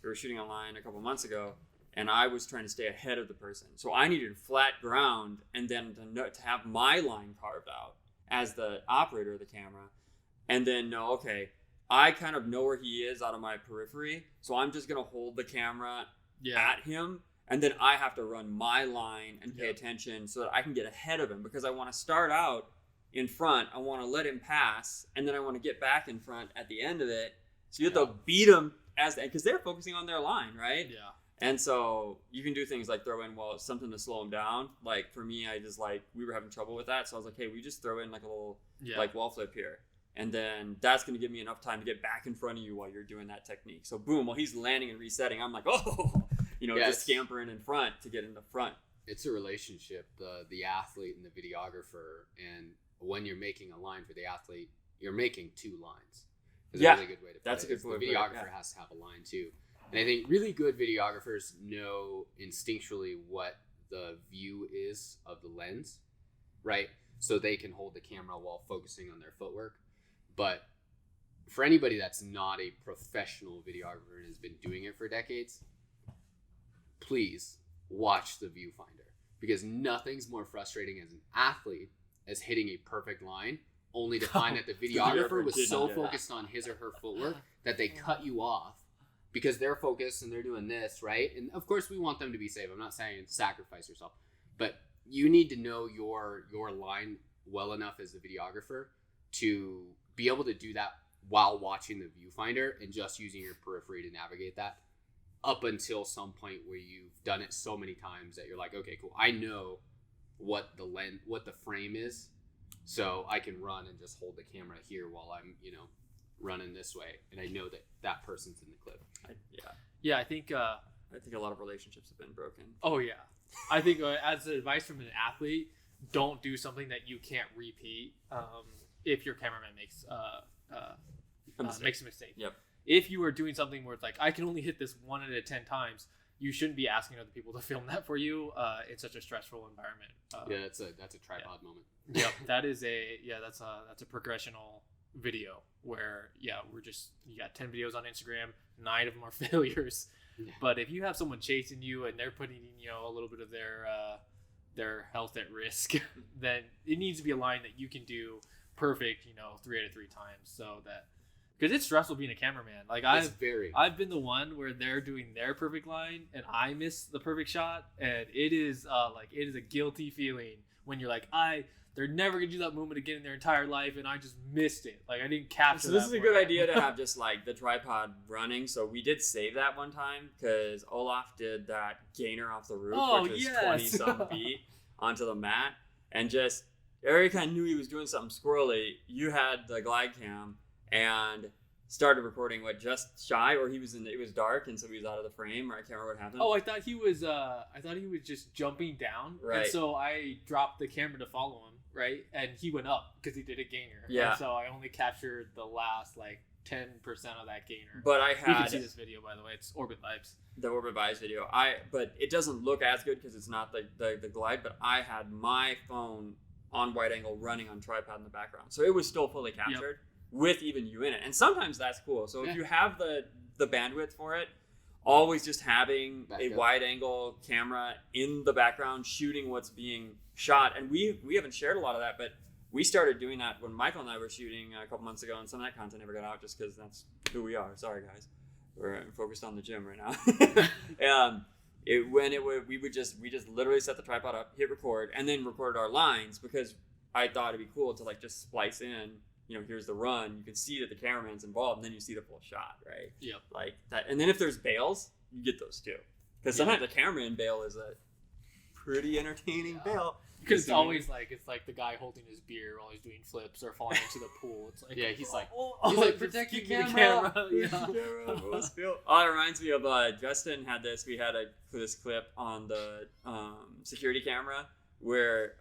were shooting online a couple months ago, and I was trying to stay ahead of the person, so I needed flat ground, and then to have my line carved out as the operator of the camera, and then know, okay, I kind of know where he is out of my periphery, so I'm just going to hold the camera at him, and then I have to run my line and pay attention so that I can get ahead of him, because I want to start out in front, I want to let him pass, and then I want to get back in front at the end of it, so you have to beat him because they're focusing on their line, right? Yeah. And so you can do things like throw in, something to slow them down. Like for me, we were having trouble with that. So I was like, hey, we just throw in like a little wall flip here. And then that's going to give me enough time to get back in front of you while you're doing that technique. So boom, while he's landing and resetting, I'm like, just scampering in front to get in the front. It's a relationship, the athlete and the videographer. And when you're making a line for the athlete, you're making two lines. That's a really good way to put it. That's a good way to put it. The videographer has to have a line too. And I think really good videographers know instinctually what the view is of the lens, right? So they can hold the camera while focusing on their footwork. But for anybody that's not a professional videographer and has been doing it for decades, please watch the viewfinder, because nothing's more frustrating as an athlete as hitting a perfect line only to find that the videographer was so focused on his or her footwork that they cut you off. Because they're focused and they're doing this, right? And of course, we want them to be safe. I'm not saying sacrifice yourself, but you need to know your line well enough as a videographer to be able to do that while watching the viewfinder and just using your periphery to navigate that, up until some point where you've done it so many times that you're like, okay, cool. I know what the frame is, so I can run and just hold the camera here while I'm, running this way, and I know that person's in the clip. I think a lot of relationships have been broken. Oh yeah, I think as advice from an athlete, don't do something that you can't repeat if your cameraman makes a mistake. Yep. If you are doing something where it's like, I can only hit this 1 out of 10 times, you shouldn't be asking other people to film that for you in such a stressful environment. That's a tripod moment. Yep, that's a progressional video where you got 10 videos on Instagram, 9 of them are failures. Yeah. But if you have someone chasing you and they're putting a little bit of their health at risk, then it needs to be a line that you can do perfect 3 out of 3 times, so that because it's stressful being a cameraman. Like I've been the one where they're doing their perfect line and I miss the perfect shot, and it is a guilty feeling when you're like, they're never gonna do that moment again in their entire life, and I just missed it. Like I didn't capture. So this is a good idea to have just like the tripod running. So we did save that one time because Olaf did that gainer off the roof, which was 20-something feet onto the mat, and just Eric kind of knew he was doing something squirrely. You had the glide cam and started recording just shy, or it was dark and so he was out of the frame, or I can't remember what happened. Oh, I thought he was just jumping down, right? And so I dropped the camera to follow him, right? And he went up because he did a gainer. Yeah. And so I only captured the last 10% of that gainer. But you can see this video, by the way. It's Orbit Vibes. The Orbit Vibes video. But it doesn't look as good because it's not the glide. But I had my phone on wide angle running on tripod in the background, so it was still fully captured. Yep. With even you in it, and sometimes that's cool. So if you have the bandwidth for it, always just having a wide angle camera in the background shooting what's being shot. And we haven't shared a lot of that, but we started doing that when Michael and I were shooting a couple months ago, and some of that content never got out just because that's who we are. Sorry guys, we're focused on the gym right now. We just literally set the tripod up, hit record, and then recorded our lines because I thought it'd be cool to just splice in. Here's the run. You can see that the cameraman's involved, and then you see the full shot, right? Yep. Like that. And then if there's bails, you get those too. Because sometimes the cameraman bail is a pretty entertaining bail. Because it's always it's like the guy holding his beer while he's doing flips or falling into the pool. It's like he's like protect your camera. Oh, it reminds me of Justin had this. We had this clip on the security camera where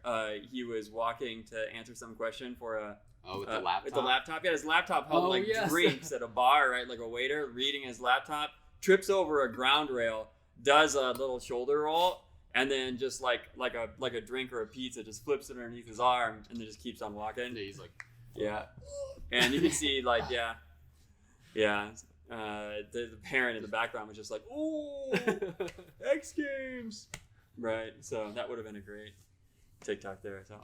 he was walking to answer some question for with the laptop. With the laptop. Yeah, his laptop held drinks at a bar, right? Like a waiter reading his laptop, trips over a ground rail, does a little shoulder roll, and then just like a drink or a pizza just flips it underneath his arm and then just keeps on walking. Yeah, he's like, and you can see the parent in the background was just like, "Oh, X Games," right? So that would have been a great TikTok there. So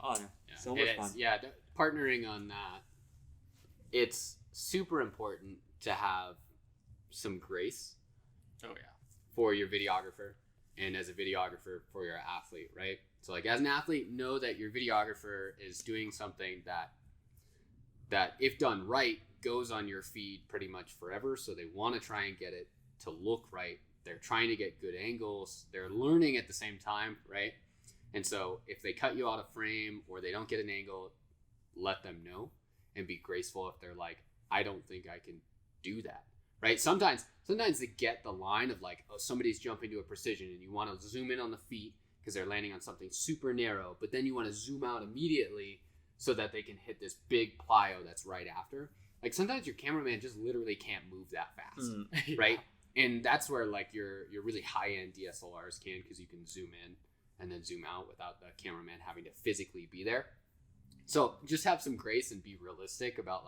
so much fun. Yeah, partnering on that, it's super important to have some grace. Oh yeah. For your videographer, and as a videographer for your athlete, right? So as an athlete, know that your videographer is doing something that if done right goes on your feed pretty much forever. So they want to try and get it to look right. They're trying to get good angles. They're learning at the same time, right? And so if they cut you out of frame or they don't get an angle, let them know and be graceful if they're like, I don't think I can do that, right? Sometimes they get the line of somebody's jumping to a precision and you want to zoom in on the feet because they're landing on something super narrow, but then you want to zoom out immediately so that they can hit this big plyo that's right after. Sometimes your cameraman just literally can't move that fast, right? And that's where your really high-end DSLRs can, because you can zoom in and then zoom out without the cameraman having to physically be there. So just have some grace and be realistic about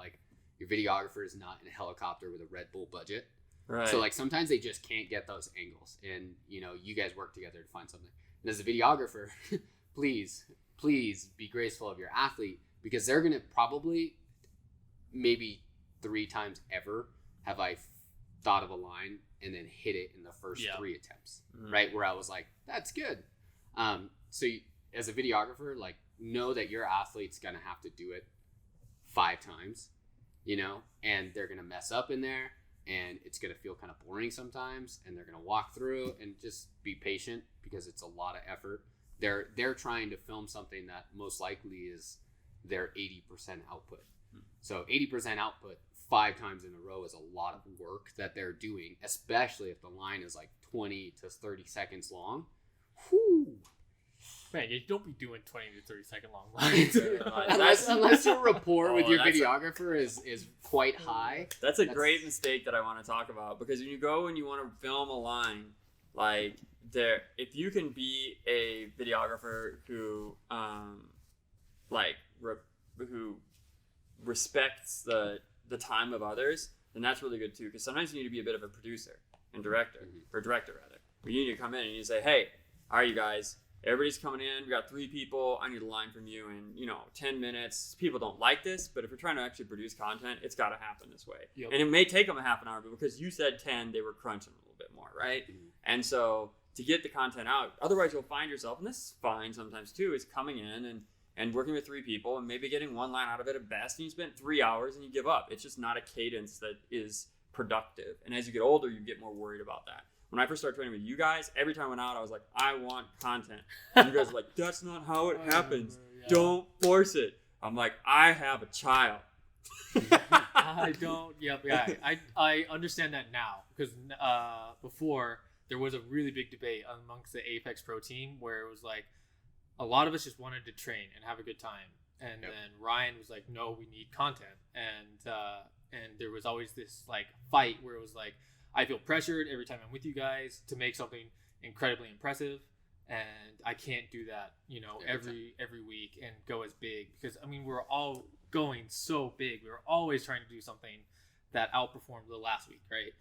your videographer is not in a helicopter with a Red Bull budget. Right. So sometimes they just can't get those angles, and you guys work together to find something. And as a videographer, please be graceful of your athlete, because they're gonna probably maybe 3 times ever have I thought of a line and then hit it in the first 3 attempts, right? Where I was like, that's good. As a videographer, know that your athlete's gonna have to do it 5 times, and they're gonna mess up in there, and it's gonna feel kind of boring sometimes, and they're gonna walk through, and just be patient because it's a lot of effort. They're trying to film something that most likely is their 80% output. So 80% output 5 times in a row is a lot of work that they're doing, especially if the line is 20 to 30 seconds long. Whew. Man, you don't be doing 20 to 30 second long lines. unless your rapport with your videographer is quite high. That's a great mistake that I want to talk about, because when you go and you want to film a line, if you can be a videographer who respects the time of others, then that's really good too. Because sometimes you need to be a bit of a producer and director, or director rather. Where you need to come in and you say, hey, all right, you guys, everybody's coming in. We got 3 people. I need a line from you in 10 minutes. People don't like this, but if we're trying to actually produce content, it's got to happen this way. Yep. And it may take them a half an hour, but because you said 10, they were crunching a little bit more, right? And so to get the content out, otherwise you'll find yourself, and this is fine sometimes too, is coming in and working with 3 people and maybe getting 1 line out of it at best, and you spend 3 hours and you give up. It's just not a cadence that is productive. And as you get older, you get more worried about that. When I first started training with you guys, every time I went out, I was like, I want content. And you guys are like, that's not how it happens. Yeah. Don't force it. I'm like, I have a child. I don't. Yep. Yeah. I understand that now, because before there was a really big debate amongst the Apex Pro team where it was like a lot of us just wanted to train and have a good time, and then Ryan was like, no, we need content, and there was always this like fight where it was like, I feel pressured every time I'm with you guys to make something incredibly impressive, and I can't do that, every week and go as big, because I mean we're all going so big. We were always trying to do something that outperformed the last week, right?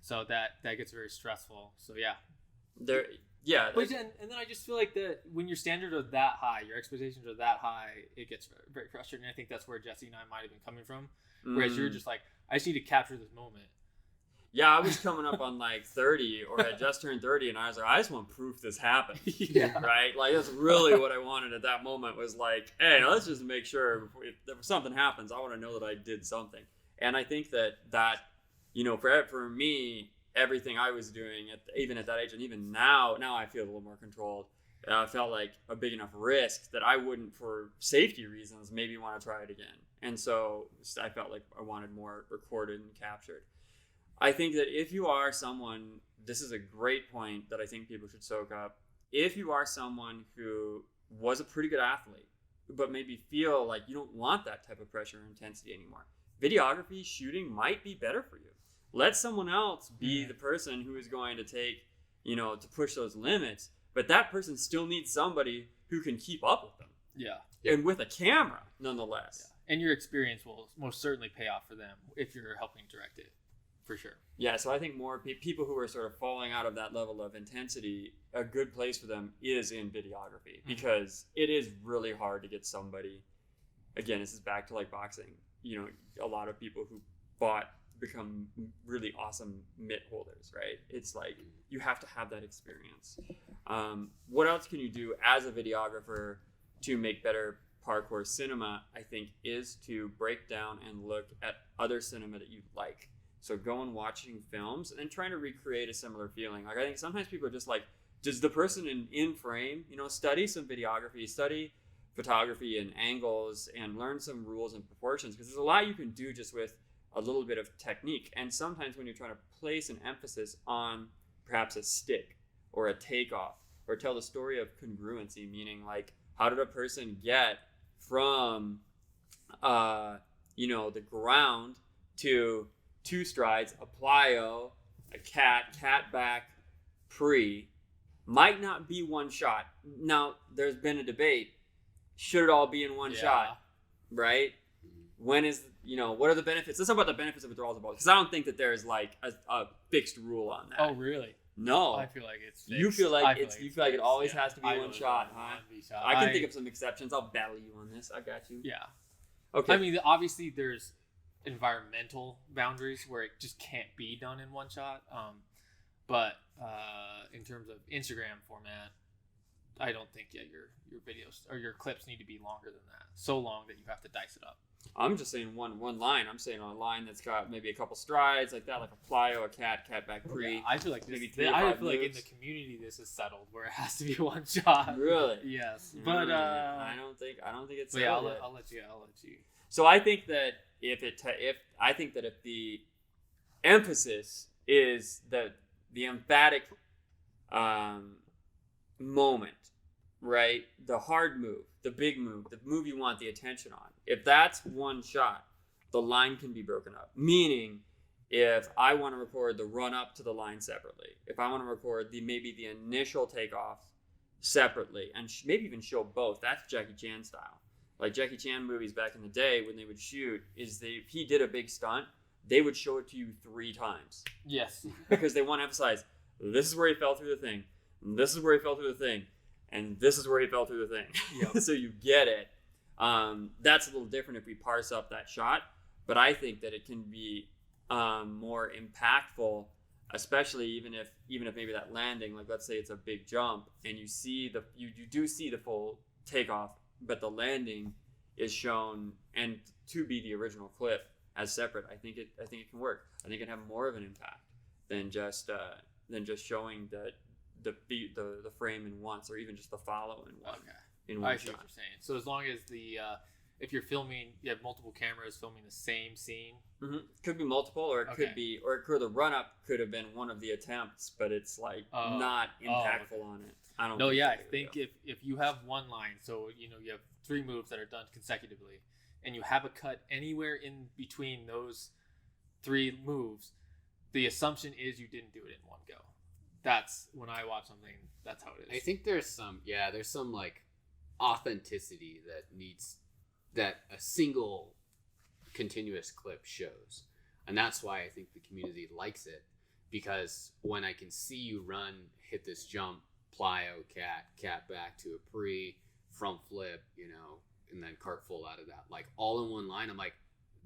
So that gets very stressful. So yeah. But then I just feel like that when your standards are that high, your expectations are that high, it gets very, very frustrating. I think that's where Jesse and I might have been coming from. Whereas you're just like, I just need to capture this moment. Yeah, I was coming up on like 30 or had just turned 30, and I was like, I just want proof this happened. Yeah. Right? Like, that's really what I wanted at that moment, was like, hey, let's just make sure if something happens, I want to know that I did something. And I think that for me, everything I was doing, even at that age, and even now I feel a little more controlled. I felt like a big enough risk that I wouldn't, for safety reasons, maybe want to try it again. And so I felt like I wanted more recorded and captured. I think that if you are someone, this is a great point that I think people should soak up. If you are someone who was a pretty good athlete, but maybe feel like you don't want that type of pressure or intensity anymore, videography, shooting might be better for you. Let someone else be the person who is going to take, to push those limits, but that person still needs somebody who can keep up with them. Yeah. And with a camera, nonetheless. Yeah. And your experience will most certainly pay off for them if you're helping direct it. For sure. Yeah, so I think more people who are sort of falling out of that level of intensity, a good place for them is in videography, because it is really hard to get somebody. Again, this is back to like boxing. A lot of people who become really awesome mitt holders, right? It's like you have to have that experience. What else can you do as a videographer to make better parkour cinema? I think is to break down and look at other cinema that you like. So going watching films and then trying to recreate a similar feeling. Like, I think sometimes people are just like, does the person in frame, study some videography, study photography and angles, and learn some rules and proportions, because there's a lot you can do just with a little bit of technique. And sometimes when you're trying to place an emphasis on perhaps a stick or a takeoff, or tell the story of congruency, meaning like, how did a person get from, the ground to 2 strides, a plyo, a cat back, pre, might not be one shot. Now, there's been a debate. Should it all be in one shot? Right? When is, what are the benefits? Let's talk about the benefits of withdrawals of balls, because I don't think that there's like a fixed rule on that. Oh, really? No. I feel like it's fixed. You feel like it always has to be one shot, huh? Shot. I can think of some exceptions. I'll battle you on this. I got you. Yeah. Okay. I mean, obviously there's environmental boundaries where it just can't be done in one shot, but in terms of Instagram format, I don't think your videos or your clips need to be longer than that, so long that you have to dice it up. I'm just saying one line. I'm saying on a line that's got maybe a couple strides like that, like a plyo, a cat back pre. Yeah, I feel like maybe like in the community this is settled where it has to be one shot. Really? Yes, but I don't think it's. Yeah, I'll let you. So I think that if the emphasis is the emphatic moment, right? The hard move, the big move, the move you want the attention on. If that's one shot, the line can be broken up. Meaning, if I want to record the run up to the line separately, if I want to record maybe the initial takeoff separately, and maybe even show both, that's Jackie Chan style. like Jackie Chan movies back in the day when they would shoot, is if he did a big stunt, they would show it to you 3 times. Yes. Because they want to emphasize, this is where he fell through the thing, this is where he fell through the thing, and this is where he fell through the thing. Yep. So you get it. That's a little different if we parse up that shot, but I think that it can be more impactful, especially even if maybe that landing, like let's say it's a big jump and you do see the full takeoff, but the landing is shown and to be the original clip as separate. I think it can work. I think it can have more of an impact than just showing the frame in once, or even just the follow in one. Okay. In one I see shot. what you're saying. So as long as if you're filming, you have multiple cameras filming the same scene. Mm-hmm. Could be multiple, or it Okay. could be, or the run up could have been one of the attempts, but it's like not impactful on it. I don't. No, think yeah, I that's a big think deal. if you have one line, so you have 3 moves that are done consecutively, and you have a cut anywhere in between those 3 moves, the assumption is you didn't do it in one go. That's when I watch something. That's how it is. I think there's some like authenticity that a single continuous clip shows, and that's why I think the community likes it, because when I can see you hit this jump, plyo, cat back to a pre, front flip, and then cart full out of that, like all in one line, I'm like,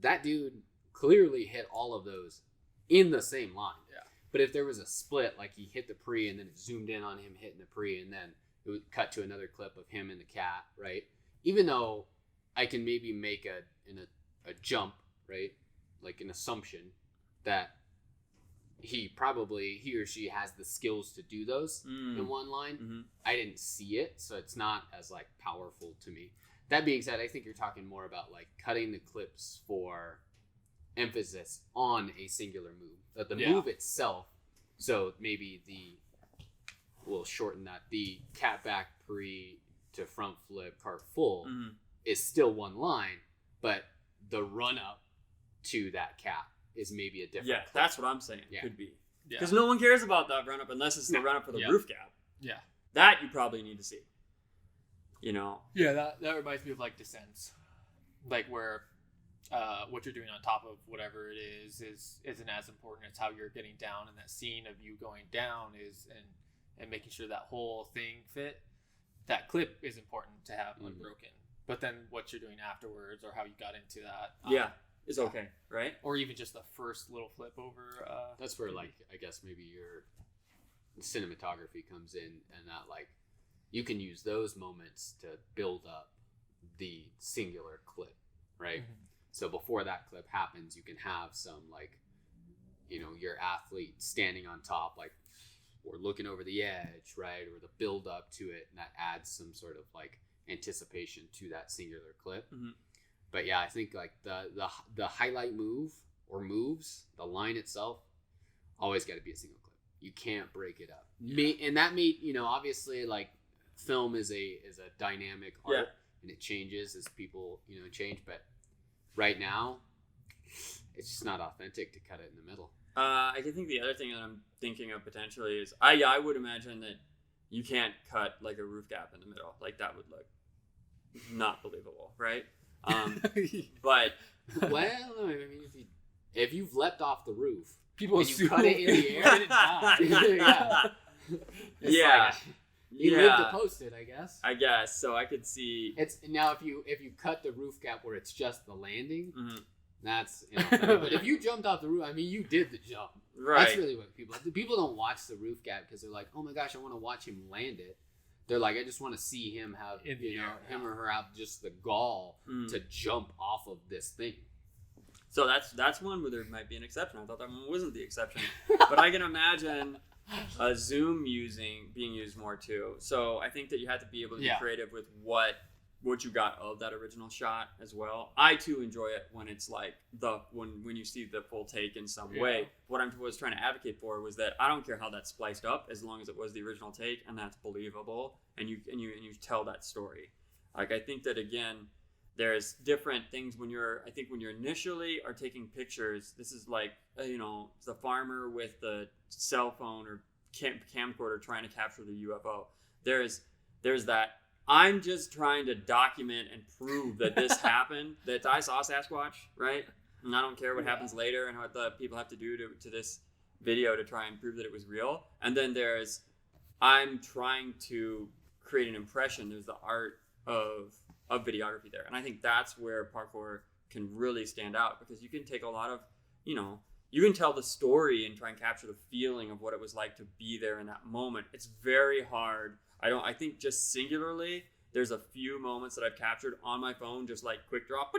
that dude clearly hit all of those in the same line. Yeah. But if there was a split, like he hit the pre and then it zoomed in on him hitting the pre, and then it would cut to another clip of him and the cat, right? Even though I can maybe make a jump, right? Like an assumption that he or she has the skills to do those in one line. Mm-hmm. I didn't see it, so it's not as like powerful to me. That being said, I think you're talking more about like cutting the clips for emphasis on a singular move. That the move itself, so maybe we'll shorten that, the cat back pre to front flip cart full is still one line, but the run up to that cat is maybe a different clip. That's what I'm saying. Yeah. Could be. Yeah. Because no one cares about that run up unless it's the run up for the roof gap. Yeah. That you probably need to see. Yeah, that reminds me of like descents, like where what you're doing on top of whatever it isn't as important as how you're getting down, and that scene of you going down and making sure that whole thing fit. That clip is important to have unbroken, but then what you're doing afterwards or how you got into that is okay, right? or even just the first little flip over. That's where like I guess maybe your cinematography comes in, and that like you can use those moments to build up the singular clip, right? Mm-hmm. So before that clip happens, you can have some like, your athlete standing on top, like, or looking over the edge, right? Or the build up to it, and that adds some sort of like anticipation to that singular clip. Mm-hmm. But yeah, I think like the highlight move or moves, the line itself, always got to be a single clip. You can't break it up. And that made, obviously like film is a dynamic art, and it changes as people, change. But right now, it's just not authentic to cut it in the middle. I think the other thing that I'm thinking of potentially is I would imagine that you can't cut like a roof gap in the middle. Like that would look not believable, right? But well, I mean, if you've leapt off the roof, people and you cut it in the air, yeah. You live to post it, I guess. I guess so. I could see it's now if you cut the roof gap where it's just the landing, that's funny. But if you jumped off the roof, I mean, you did the jump. Right. That's really what people don't watch the roof gap because they're like, oh my gosh, I want to watch him land it. They're like, I just want to see him have him or her have just the gall to jump off of this thing. So that's one where there might be an exception. I thought that one wasn't the exception, but I can imagine a zoom being used more too. So I think that you have to be able to be creative with what you got of that original shot as well. I too enjoy it when it's like when you see the full take in some way. What I was trying to advocate for was that I don't care how that's spliced up as long as it was the original take and that's believable and you tell that story. Like I think that again, there's different things when you're initially are taking pictures. This is like the farmer with the cell phone or camcorder trying to capture the UFO. There's that I'm just trying to document and prove that this happened, that I saw Sasquatch, right? And I don't care what happens later and what the people have to do to this video to try and prove that it was real. And then there's, I'm trying to create an impression. There's the art of videography there. And I think that's where parkour can really stand out, because you can take a lot of, you can tell the story and try and capture the feeling of what it was like to be there in that moment. It's very hard. I think just singularly, there's a few moments that I've captured on my phone, just like quick drop,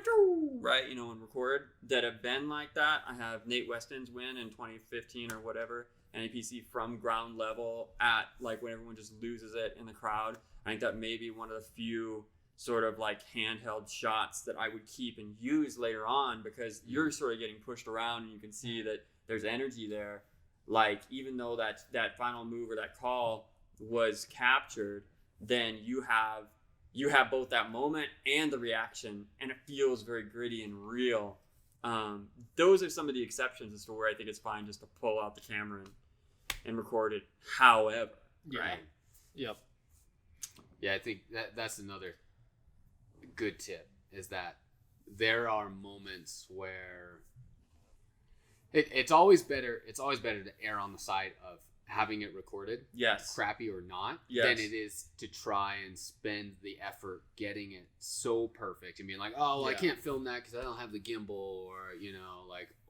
right, and record, that have been like that. I have Nate Weston's win in 2015 or whatever, NAPC from ground level at like when everyone just loses it in the crowd. I think that may be one of the few sort of like handheld shots that I would keep and use later on, because you're sort of getting pushed around and you can see that there's energy there. Like, even though that final move or that call was captured, then you have both that moment and the reaction, and it feels very gritty and real. Those are some of the exceptions as to where I think it's fine just to pull out the camera and record it. However, right? Yep. Yeah, I think that's another good tip, is that there are moments where it's always better to err on the side of having it recorded, yes, crappy or not, yes, than it is to try and spend the effort getting it so perfect and being like, oh, well, I can't film that because I don't have the gimbal,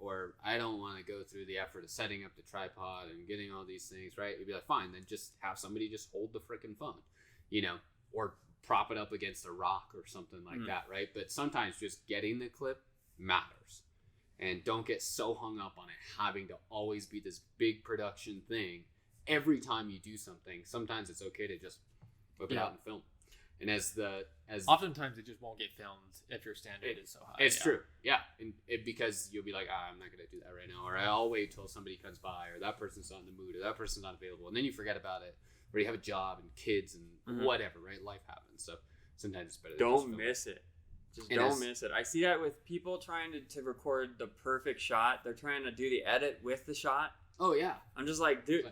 or I don't want to go through the effort of setting up the tripod and getting all these things, right? You'd be like, fine, then just have somebody just hold the freaking phone, or prop it up against a rock or something like that, right? But sometimes just getting the clip matters. And don't get so hung up on it having to always be this big production thing every time you do something. Sometimes it's okay to just whip it out and film. And as oftentimes it just won't get filmed if your standard is so high. It's true, yeah. And because you'll be like, I'm not gonna do that right now, or I'll wait till somebody comes by, or that person's not in the mood, or that person's not available, and then you forget about it, or you have a job and kids and whatever, right? Life happens, so sometimes it's better. Don't miss it. Just don't miss it. I see that with people trying to record the perfect shot. They're trying to do the edit with the shot. Oh, yeah. I'm just like, dude,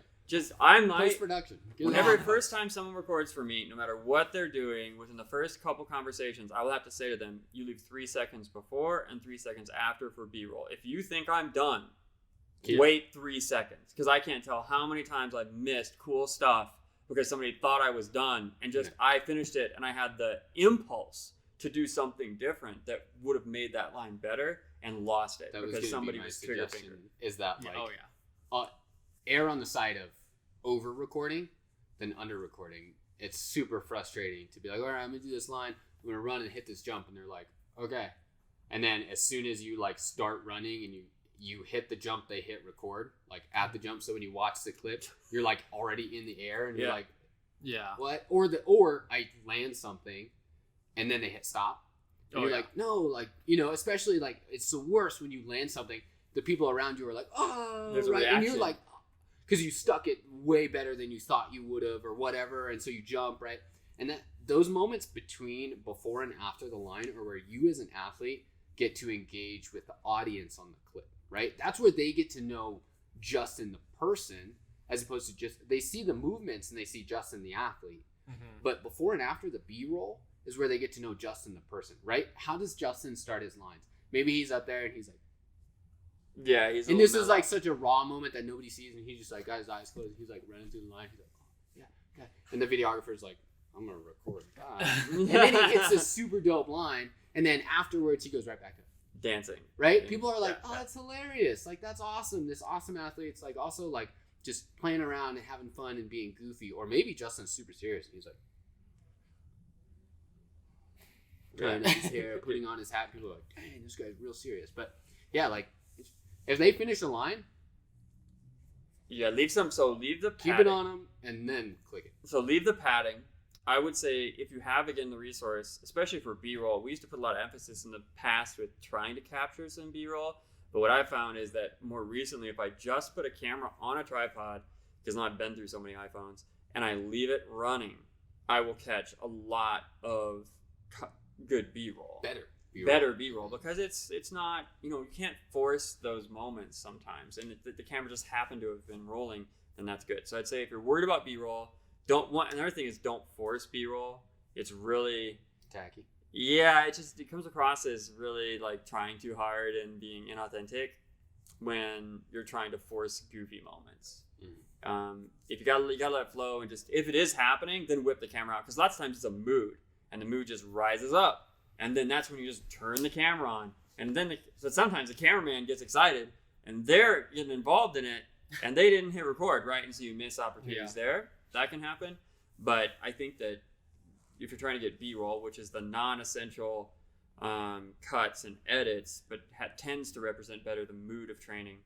I'm like, post-production. Whenever first time someone records for me, no matter what they're doing, within the first couple conversations, I will have to say to them, you leave 3 seconds before and 3 seconds after for B-roll. If you think I'm done, wait 3 seconds. Because I can't tell how many times I've missed cool stuff because somebody thought I was done and I finished it and I had the impulse to do something different that would have made that line better and lost it because somebody was trigger fingered. Is that err on the side of over recording than under recording. It's super frustrating to be like, all right, I'm gonna do this line, I'm gonna run and hit this jump, and they're like, okay, and then as soon as you like start running and you hit the jump, they hit record like at the jump, so when you watch the clip, you're like already in the air and you're like, what? Or I land something and then they hit stop. And you're like, no, like, especially like it's the worst when you land something. The people around you are like, oh, there's right. And you're like, because you stuck it way better than you thought you would have or whatever. And so you jump, right? And those moments before and after the line are where you as an athlete get to engage with the audience on the clip, right? That's where they get to know Justin the person, as opposed to just, they see the movements and they see Justin the athlete. Mm-hmm. But before and after the B-roll is where they get to know Justin the person, right? How does Justin start his lines? Maybe he's up there and he's like, and this is like such a raw moment that nobody sees, and he's just like got his eyes closed. He's like running through the line. He's like, oh, yeah. And the videographer's like, I'm gonna record. And then he hits this super dope line, and then afterwards he goes right back to dancing. Right? People are like, oh, that's hilarious. Like, that's awesome. This awesome athlete's like also like just playing around and having fun and being goofy, or maybe Justin's super serious. And he's like, running up his hair, putting on his hat. People are like, dang, this guy's real serious. But yeah, like, if they finish a line, leave the padding. Keep it on them and then click it. So leave the padding. I would say if you have, again, the resource, especially for B-roll, we used to put a lot of emphasis in the past with trying to capture some B-roll. But what I found is that more recently, if I just put a camera on a tripod, because now I've been through so many iPhones, and I leave it running, I will catch a lot of good B-roll. Better B-roll, because it's not, you can't force those moments sometimes, and the camera just happened to have been rolling, and that's good. So I'd say if you're worried about B-roll, another thing is don't force B-roll. it's really Tacky. yeah, it comes across as really like trying too hard and being inauthentic when you're trying to force goofy moments. If you gotta let it flow, and just if it is happening, then whip the camera out, because lots of times it's a mood and the mood just rises up, and then that's when you just turn the camera on, and then so sometimes the cameraman gets excited and they're getting involved in it and they didn't hit record, right? And so you miss opportunities there. That can happen. But I think that if you're trying to get B-roll, which is the non-essential cuts and edits, but tends to represent better the mood of training,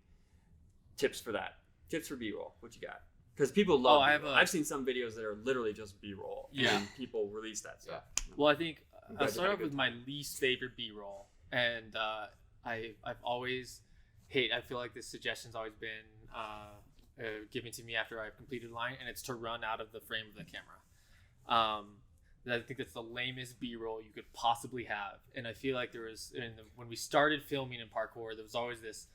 tips for that. Tips for B-roll. What you got? Because people love B-roll. I've seen some videos that are literally just B-roll. Yeah. And people release that stuff. Yeah. Well, I think I'll start off with my least favorite B-roll. And I've always I feel like this suggestion's always been given to me after I've completed a line, and it's to run out of the frame of the camera. I think that's the lamest B-roll you could possibly have. And I feel like when we started filming in parkour, there was always this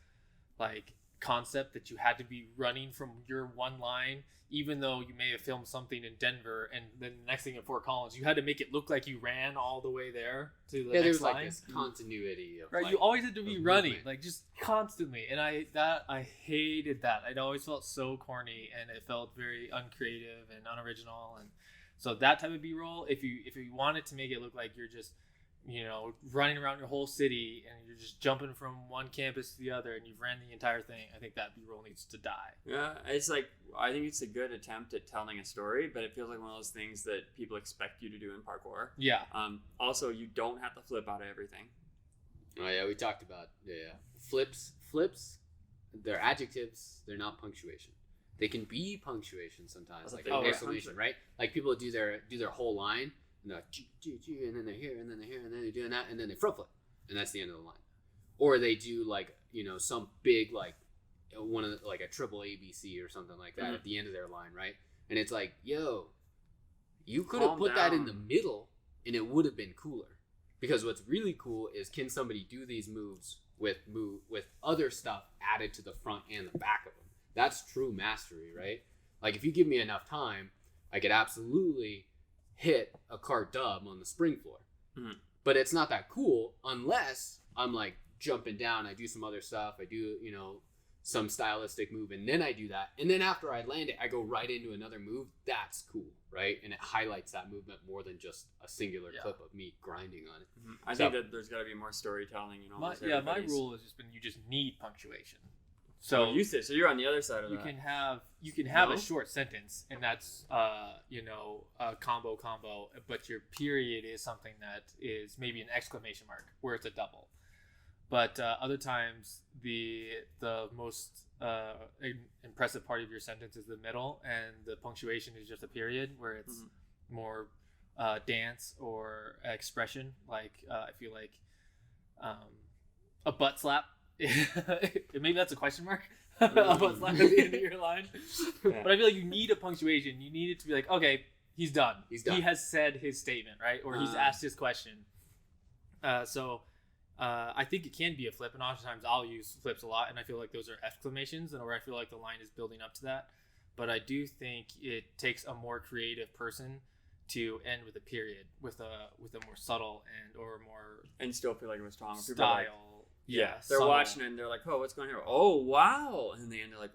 like concept that you had to be running from your one line, even though you may have filmed something in Denver, and then the next thing in Fort Collins, you had to make it look like you ran all the way there to the next line. Like this continuity of right. Like, you always had to be running, movement. like just constantly, and I hated that. It always felt so corny, and it felt very uncreative and unoriginal. And so that type of B-roll, if you wanted to make it look like you're just running around your whole city and you're just jumping from one campus to the other and you've ran the entire thing, I think that B-roll needs to die. Yeah, it's like, I think it's a good attempt at telling a story, but it feels like one of those things that people expect you to do in parkour. Yeah. Also, you don't have to flip out of everything. Oh yeah, we talked about flips. They're adjectives. They're not punctuation. They can be punctuation sometimes, like exclamation, right? Like people do their whole line. And then they're here, and then they're here, and then they're doing that, and then they front flip, and that's the end of the line. Or they do like some big like one of the, like a triple ABC or something like that at the end of their line, right? And it's like, yo, you could have put that in the middle, and it would have been cooler. Because what's really cool is, can somebody do these moves with other stuff added to the front and the back of them? That's true mastery, right? Like if you give me enough time, I could absolutely hit a cart dub on the spring floor. But it's not that cool unless I'm like jumping down, I do some other stuff, I do some stylistic move, and then I do that, and then after I land it, I go right into another move. That's cool, right? And it highlights that movement more than just a singular clip of me grinding on it. I think that there's got to be more storytelling. My rule has just been you just need punctuation. So you're on the other side of that. You can have a short sentence, and that's a combo, but your period is something that is maybe an exclamation mark where it's a double. But other times the most impressive part of your sentence is the middle, and the punctuation is just a period where it's more dance or expression. Like I feel like a butt slap. Maybe that's a question mark. A butt slap at the end of your line. Yeah. But I feel like you need a punctuation. You need it to be like, okay, he's done. He has said his statement, right? Or he's asked his question. So I think it can be a flip, and oftentimes I'll use flips a lot, and I feel like those are exclamations, and where I feel like the line is building up to that. But I do think it takes a more creative person to end with a period, with a more subtle and still feel like it was strong style. Yeah, they're subtle. Watching it and they're like, "Oh, what's going on here? Oh, wow!" And in the end, they're like,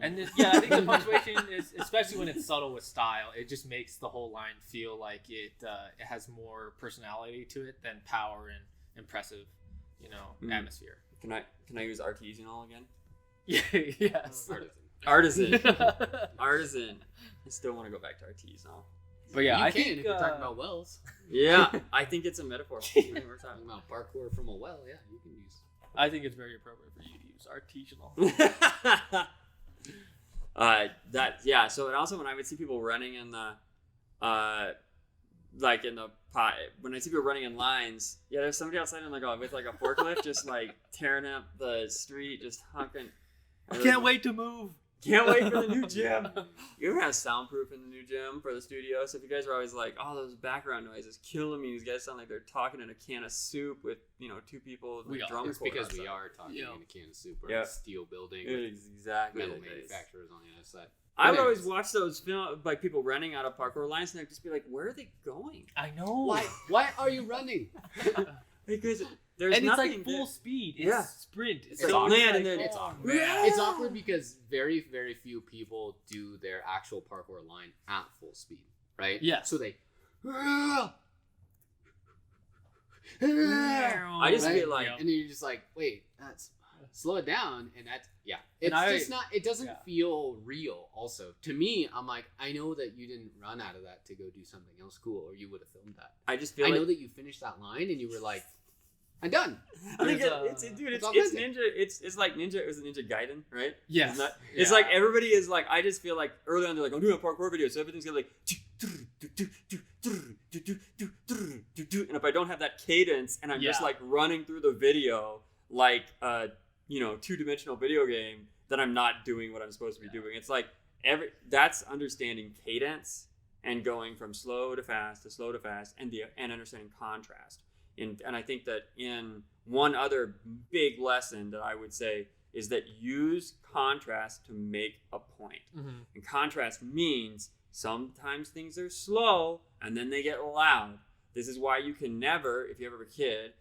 And then, I think the punctuation is, especially when it's subtle with style, it just makes the whole line feel like it has more personality to it than power and impressive, atmosphere. Can I use artisanal again? Yes. Artisan. I still want to go back to artisanal. But yeah, I think if you're talking about wells. Yeah, I think it's a metaphor. We're talking about parkour from a well. Yeah, you can use. I think it's very appropriate for you to use artisanal. So and also when I would see people running in the, when I see people running in lines, there's somebody outside with a forklift just like tearing up the street, just honking. I can't wait to move. Can't wait for the new gym. You ever have soundproof in the new gym for the studio? So if you guys are always like, oh, those background noises killing me. These guys sound like they're talking in a can of soup with, 2 people. We drum are. It's corps because outside. we are talking in a can of soup or Yeah. a steel building It with is exactly metal what it is. manufacturers on the other side. I would Anyways. always watch those like people running out of parkour lines, and I'd just be like, where are they going? I know. Why are you running? Because there's And it's nothing like full that- speed. It's Yeah. sprint. It's like, awkward. man, and then It's oh, awkward. man. It's awkward because very, very few people do their actual parkour line at full speed, right? Yeah. So they. I just Right? feel like And then you're just like, wait, that's slow it down, and that's It's And just not. It doesn't yeah. feel real. Also, to me, I'm like, I know that you didn't run out of that to go do something else cool, or you would have filmed that. I just feel I like know that you finished that line, and you were like, I'm done. I think There's, it's all it's kinds of- Ninja. It's like Ninja. It was a Ninja Gaiden, right? Yes. Isn't that- It's Yeah. like everybody is like. I just feel like early on they're like, I'm doing a parkour video, so everything's gonna be like. And if I don't have that cadence, and I'm just Yeah. like running through the video like a 2-dimensional video game, then I'm not doing what I'm supposed to be doing. It's like that's understanding cadence and going from slow to fast to slow to fast, and understanding contrast. And I think that in one other big lesson that I would say is that use contrast to make a point. Mm-hmm. And contrast means sometimes things are slow and then they get loud. This is why you can never, if you ever have a kid,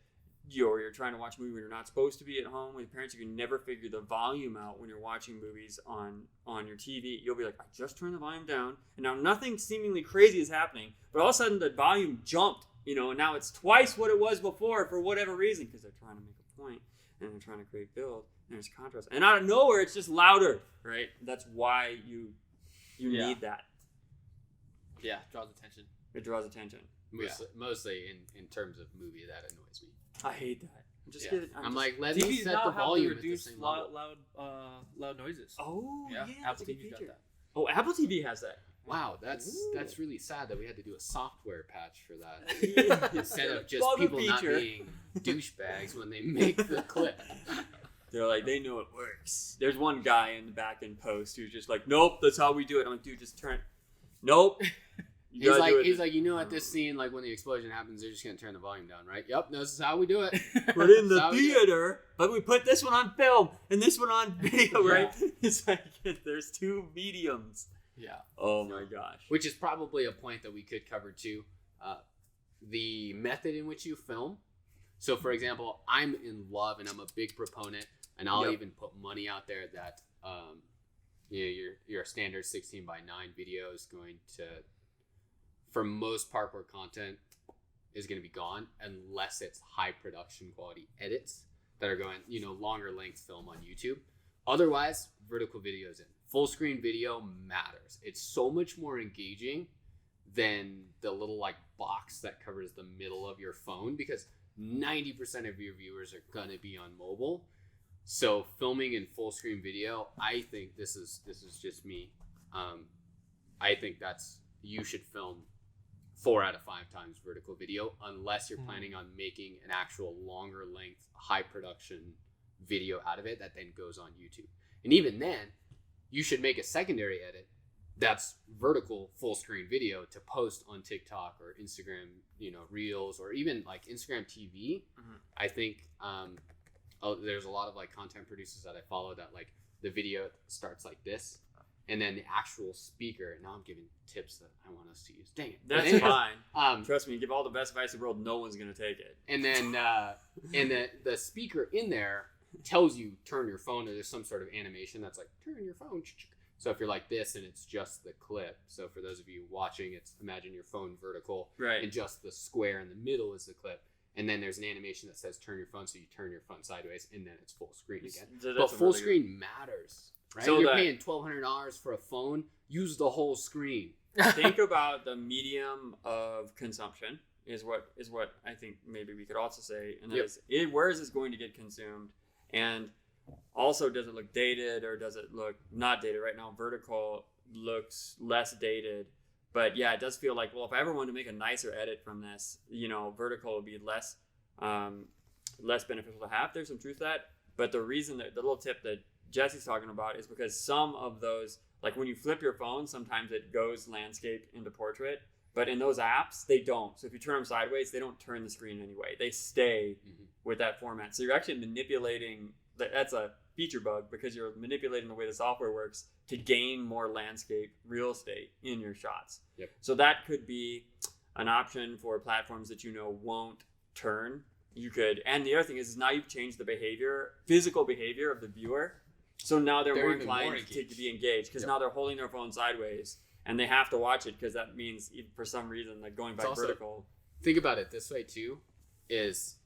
you're trying to watch a movie when you're not supposed to be at home with your parents, you can never figure the volume out when you're watching movies on your TV. You'll be like, I just turned the volume down, and now nothing seemingly crazy is happening, but all of a sudden the volume jumped, and now it's twice what it was before for whatever reason, because they're trying to make a point and they're trying to create build, and there's contrast. And out of nowhere, it's just louder, right? That's why you need that. Yeah, draws attention. It draws attention. Mostly in terms of movie, that annoys me. I hate that. I'm just Yeah. kidding. I'm like, let TVs me set now the have volume to at the reduce same level. loud noises. Oh, yeah. that's Apple a good TV's got feature. that. Oh, Apple TV has that. Wow, that's Ooh. really sad that we had to do a software patch for that Yeah. instead of just Bug people not feature. being douchebags when they make the clip. They're like, they know it works. There's one guy in the back end post who's just like, nope, that's how we do it. I'm like, dude, just turn. Nope. You gotta do it. He's like, at this scene, like when the explosion happens, they're just gonna turn the volume down, right? Yep, this is how we do it. We're in the That's how we do it. theater, but we put this one on film and this one on video, Yeah. right? It's like there's two mediums. Yeah. Oh my gosh. Which is probably a point that we could cover too. The method in which you film. So, for example, I'm in love and I'm a big proponent, and I'll Yep. even put money out there that your standard 16:9 video is going to, for most parkour content, is going to be gone unless it's high production quality edits that are going, longer length film on YouTube. Otherwise, vertical videos in. Full screen video matters. It's so much more engaging than the little box that covers the middle of your phone, because 90% of your viewers are going to be on mobile. So filming in full screen video, I think this is just me. I think you should film 4 out of 5 times vertical video unless you're planning on making an actual longer length, high production video out of it that then goes on YouTube. And even then, you should make a secondary edit that's vertical full screen video to post on TikTok or Instagram, Reels, or even Instagram TV. Mhm. I think there's a lot of content producers that I follow that the video starts like this, and then the actual speaker. Now I'm giving tips that I want us to use. Dang it. But That's anyways, fine. Trust me, you give all the best advice in the world, no one's going to take it. and then the speaker in there tells you turn your phone, or there's some sort of animation that's like turn your phone. So if you're like this and it's just the clip, so for those of you watching, it's imagine your phone vertical, Right. and just the square in the middle is the clip, and then there's an animation that says turn your phone, so you turn your phone sideways, and then it's full screen again. So But that's a full really good- screen matters, right? So You're that- paying $1,200 for a phone. Use the whole screen. Think about the medium of consumption is what I think maybe we could also say, and that is where is this going to get consumed, and also does it look dated or does it look not dated? Right now, vertical looks less dated, but yeah, it does feel like, well, if I ever wanted to make a nicer edit from this, vertical would be less beneficial to have. There's some truth to that, but the reason that the little tip that Jesse's talking about is because some of those, like when you flip your phone, sometimes it goes landscape into portrait, but in those apps, they don't. So if you turn them sideways, they don't turn the screen anyway. They stay with that format. So you're actually manipulating, that's a feature bug because you're manipulating the way the software works to gain more landscape real estate in your shots. Yep. So that could be an option for platforms that won't turn. You could, and the other thing is now you've changed the physical behavior of the viewer. So now they're more inclined to be engaged because now they're holding their phone sideways and they have to watch it because that means for some reason like going back vertical. Think about it this way too, is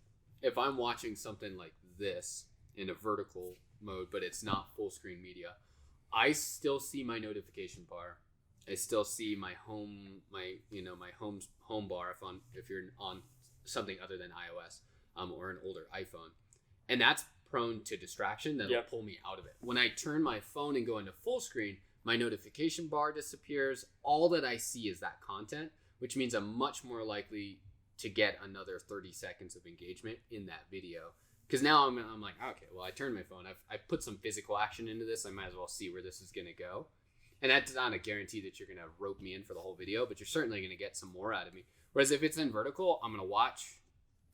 if I'm watching something like this in a vertical mode, but it's not full screen media, I still see my notification bar. I still see my home bar if you're on something other than iOS or an older iPhone, and that's prone to distraction that'll pull me out of it. When I turn my phone and go into full screen, my notification bar disappears. All that I see is that content, which means I'm much more likely to get another 30 seconds of engagement in that video. Because now I'm like, okay, well, I turned my phone. I've put some physical action into this. I might as well see where this is going to go. And that's not a guarantee that you're going to rope me in for the whole video, but you're certainly going to get some more out of me. Whereas if it's in vertical, I'm going to watch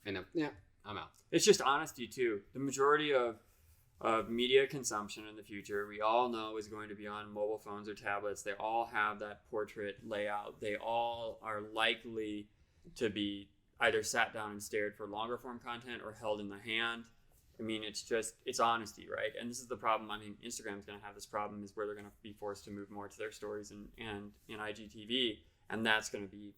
and I'm out. It's just honesty too. The majority of media consumption in the future, we all know, is going to be on mobile phones or tablets. They all have that portrait layout. They all are likely to be either sat down and stared for longer form content or held in the hand. I mean, it's honesty, right? And this is the problem. I mean, Instagram's going to have this problem is where they're going to be forced to move more to their stories and in IGTV, and that's going to be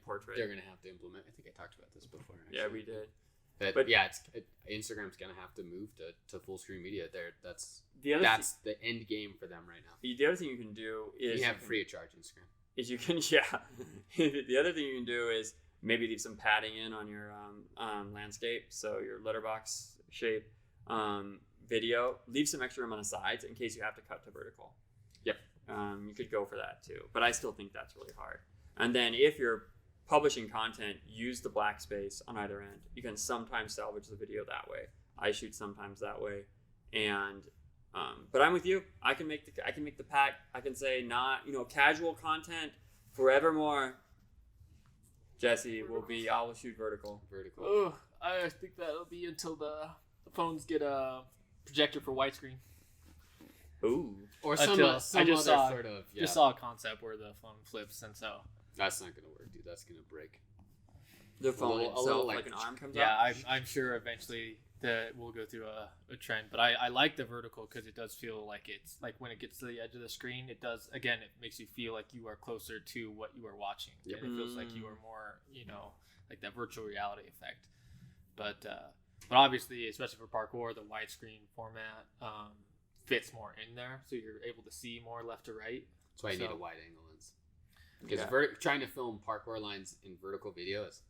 portrait. They're going to have to implement. I think I talked about this before. Actually. Yeah, we did. But Instagram's going to have to move to full screen media. That's the end game for them right now. The other thing you can do is you have free of charge Instagram. Is you can the other thing you can do is maybe leave some padding in on your landscape, so your letterbox shape video. Leave some extra room on the sides in case you have to cut to vertical. Yep. You could go for that too, but I still think that's really hard. And then if you're publishing content, use the black space on either end. You can sometimes salvage the video that way. I shoot sometimes that way, and but I'm with you. I can make the pack. I can say not casual content forevermore. Jesse I will shoot vertical. Oh, I think that'll be until the phones get a projector for widescreen. Ooh. Or some other sort of. Yeah. Just saw a concept where the phone flips, and so. That's not gonna work, dude. That's gonna break. The phone itself, like an arm comes out. Yeah, I'm sure eventually that we'll go through a trend, but I like the vertical because it does feel like it's like when it gets to the edge of the screen, it makes you feel like you are closer to what you are watching. Yep. And it feels like you are more, like that virtual reality effect. But obviously, especially for parkour, the widescreen format fits more in there, so you're able to see more left to right. That's why you need a wide angle lens. Because trying to film parkour lines in vertical video is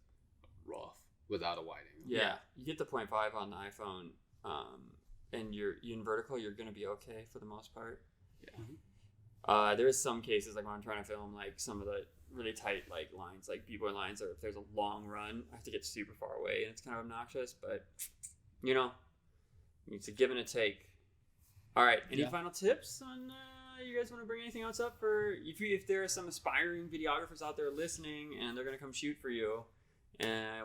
rough without a wide angle. Yeah, you get the 0.5 on the iPhone, and you're in vertical, you're going to be okay for the most part. Yeah. There is some cases like when I'm trying to film like some of the really tight like lines, like b-boy lines, or if there's a long run, I have to get super far away, and it's kind of obnoxious, but it's a give and a take. All right, any final tips on? You guys want to bring anything else up for if there are some aspiring videographers out there listening and they're going to come shoot for you?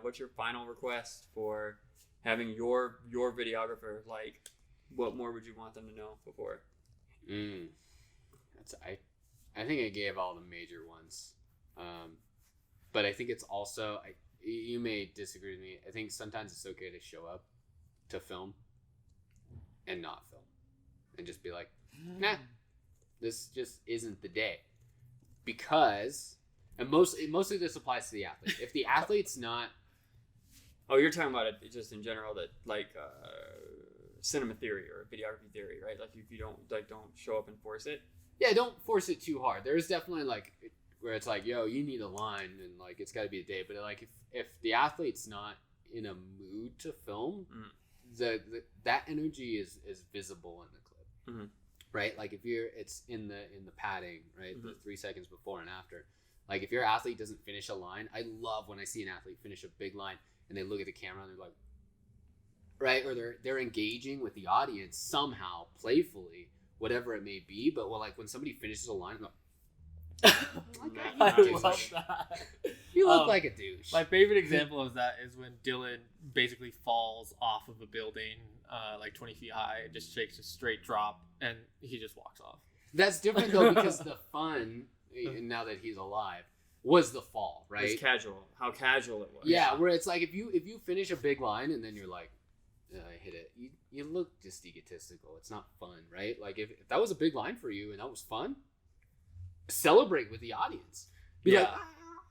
What's your final request for having your videographer? Like, what more would you want them to know before? I think I gave all the major ones, but I think it's also you may disagree with me. I think sometimes it's okay to show up to film and not film and just be like, nah. This just isn't the day, because, and mostly this applies to the athlete. If the athlete's not, you're talking about it just in general, that like cinema theory or videography theory, right? Like if you don't show up and force it. Yeah, don't force it too hard. There's definitely like where it's like, yo, you need a line and like it's got to be a day. But like if the athlete's not in a mood to film, that energy is visible in the clip. Mm-hmm. Right, like if it's in the padding, right, the 3 seconds before and after. Like if your athlete doesn't finish a line, I love when I see an athlete finish a big line and they look at the camera and they're like, right? Or they're engaging with the audience somehow, playfully, whatever it may be. But like when somebody finishes a line, I'm like, I douche. love that. you look like a douche. My favorite example of that is when Dylan basically falls off of a building, like 20 feet high, just takes a straight drop, and he just walks off. That's different though, because the fun, now that he's alive, was the fall, right? It's casual. How casual it was. Yeah, where it's like if you finish a big line and then you're like, I hit it, you look just egotistical. It's not fun, right? Like if that was a big line for you and that was fun, celebrate with the audience. Be like,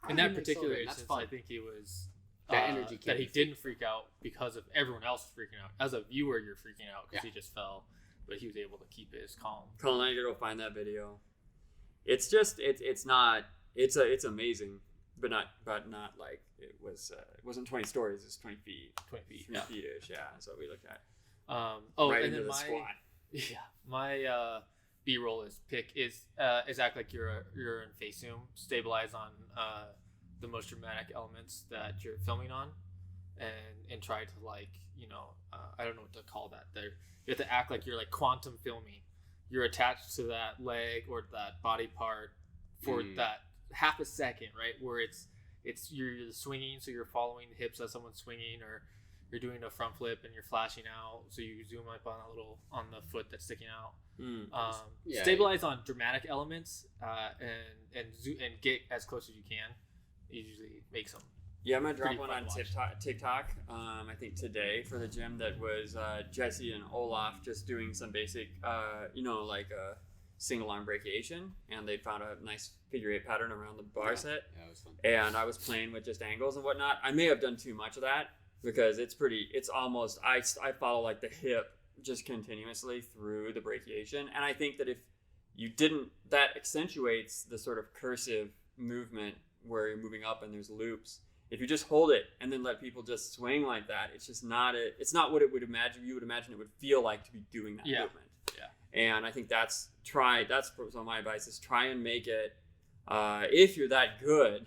in that particular instance, I think he was that energy that he didn't freak out because of everyone else freaking out. As a viewer, you're freaking out because he just fell, but he was able to keep his calm. Colin, I gotta go find that video. It's just it's amazing, but not like it was. It wasn't 20 stories. It's 20 feet. 20 feet. 20 feet-ish. Yeah, that's what we looked at. Right and then the squat. My B-roll is act like you're in face zoom, stabilize on the most dramatic elements that you're filming on, and try to I don't know what to call that. You have to act like you're like quantum filming. You're attached to that leg or that body part for that half a second, right? Where you're swinging, so you're following the hips as someone's swinging, or you're doing a front flip and you're flashing out, so you zoom up on the foot that's sticking out. Stabilize on dramatic elements, and get as close as you can. It usually makes them. Yeah, I'm gonna drop one on TikTok. I think today for the gym that was Jesse and Olaf just doing some basic, like a single arm brachiation, and they found a nice figure 8 pattern around the bar set. Yeah, it was fun. And I was playing with just angles and whatnot. I may have done too much of that because it's almost I follow like the hip just continuously through the brachiation, and I think that if you didn't, that accentuates the sort of cursive movement where you're moving up and there's loops. If you just hold it and then let people just swing like that, it's just not what you would imagine it would feel like to be doing that movement. Yeah. And I think that's so my advice is try and make it, if you're that good,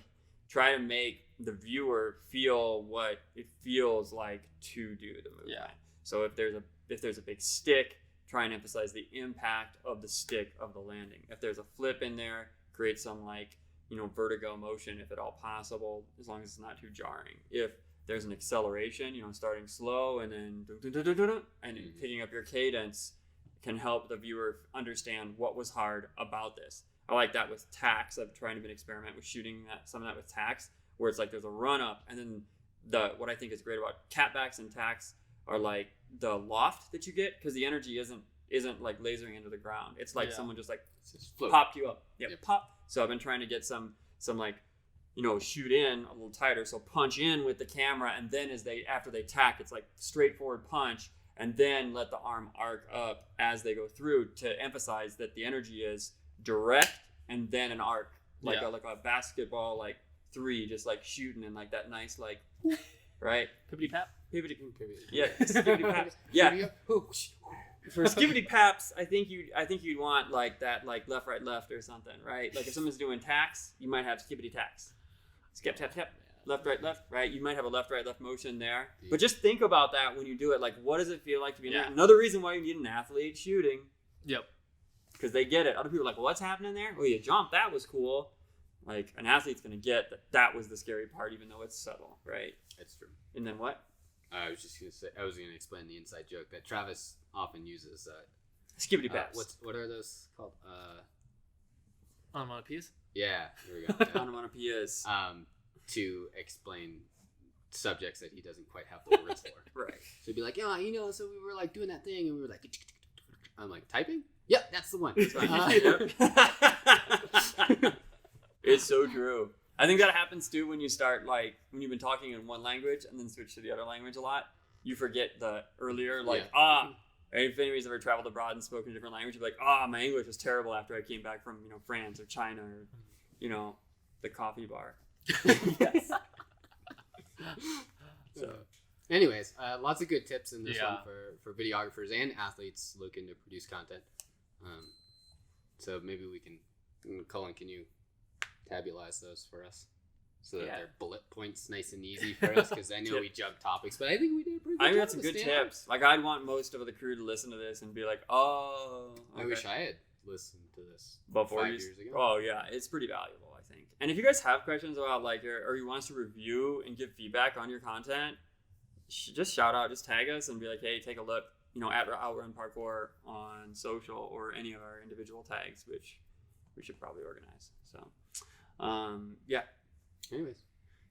try to make the viewer feel what it feels like to do the movement. Yeah. So if there's a big stick, try and emphasize the impact of the stick of the landing. If there's a flip in there, create some vertigo motion if at all possible, as long as it's not too jarring. If there's an acceleration, starting slow and then picking up your cadence can help the viewer understand what was hard about this. I like that with tacks. I've tried to experiment with shooting some of that with tacks, where it's like there's a run up, and then what I think is great about catbacks and tacks are like the loft that you get, because the energy isn't like lasering into the ground. It's like someone just like popped you up. Yeah, pop. So I've been trying to get some like, shoot in a little tighter. So punch in with the camera, and then after they tack, it's like straightforward punch, and then let the arm arc up as they go through to emphasize that the energy is direct and then an arc, like a basketball, like 3, just like shooting in like that nice like, right? Pippity pap. Yeah, skibbity paps. Yeah. For skibbity paps, I think you'd want like that, like left, right, left or something, right? Like if someone's doing tacks, you might have skibbity tacks. Skip, tap, tap. Left, right, right? You might have a left, right, left motion there. Yeah. But just think about that when you do it. Like, what does it feel like to be another reason why you need an athlete shooting. Yep. Because they get it. Other people are like, well, what's happening there? Well, you jumped. That was cool. Like, an athlete's going to get that was the scary part, even though it's subtle, right? That's true. And then what? I was going to explain the inside joke that Travis often uses. Skibbity paps. What are those called? Onomatopoeias? Yeah, there we go. Yeah. Onomatopoeias. To explain subjects that he doesn't quite have the words for. Right. So he'd be like, so we were like doing that thing, and we were like, I'm like, typing? Yep, that's the one. It's so true. I think that happens too when you start, like, when you've been talking in one language and then switch to the other language a lot. You forget the earlier, like, if anybody's ever traveled abroad and spoken a different language, you're like, my English was terrible after I came back from, France or China or, the coffee bar. Yes. So, anyways, lots of good tips in this one for videographers and athletes looking to produce content. So maybe we can, Colin, can you tabularize those for us so that they're bullet points, nice and easy for us? Because I know we jumped topics, but I think we did a I got some good tips. Like, I'd want most of the crew to listen to this and be like, oh. Okay. I wish I had listened to this before 5 years ago. Oh, yeah. It's pretty valuable, I think. And if you guys have questions about, like, or you want us to review and give feedback on your content, just shout out, just tag us and be like, hey, take a look, at Outrun Parkour on social or any of our individual tags, which we should probably organize. So, yeah. Anyways,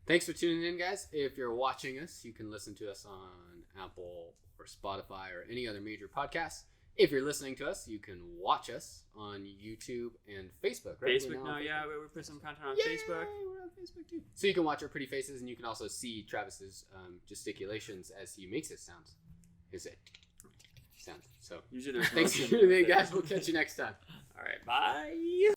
thanks for tuning in, guys. If you're watching us, you can listen to us on Apple or Spotify or any other major podcast. If you're listening to us, you can watch us on YouTube and Facebook, right? Facebook now, yeah. We put some content on Facebook. We're on Facebook too. So you can watch our pretty faces, and you can also see Travis's gesticulations as he makes his sounds. His sounds. So usually there's thanks for tuning in, guys. We'll catch you next time. All right, bye.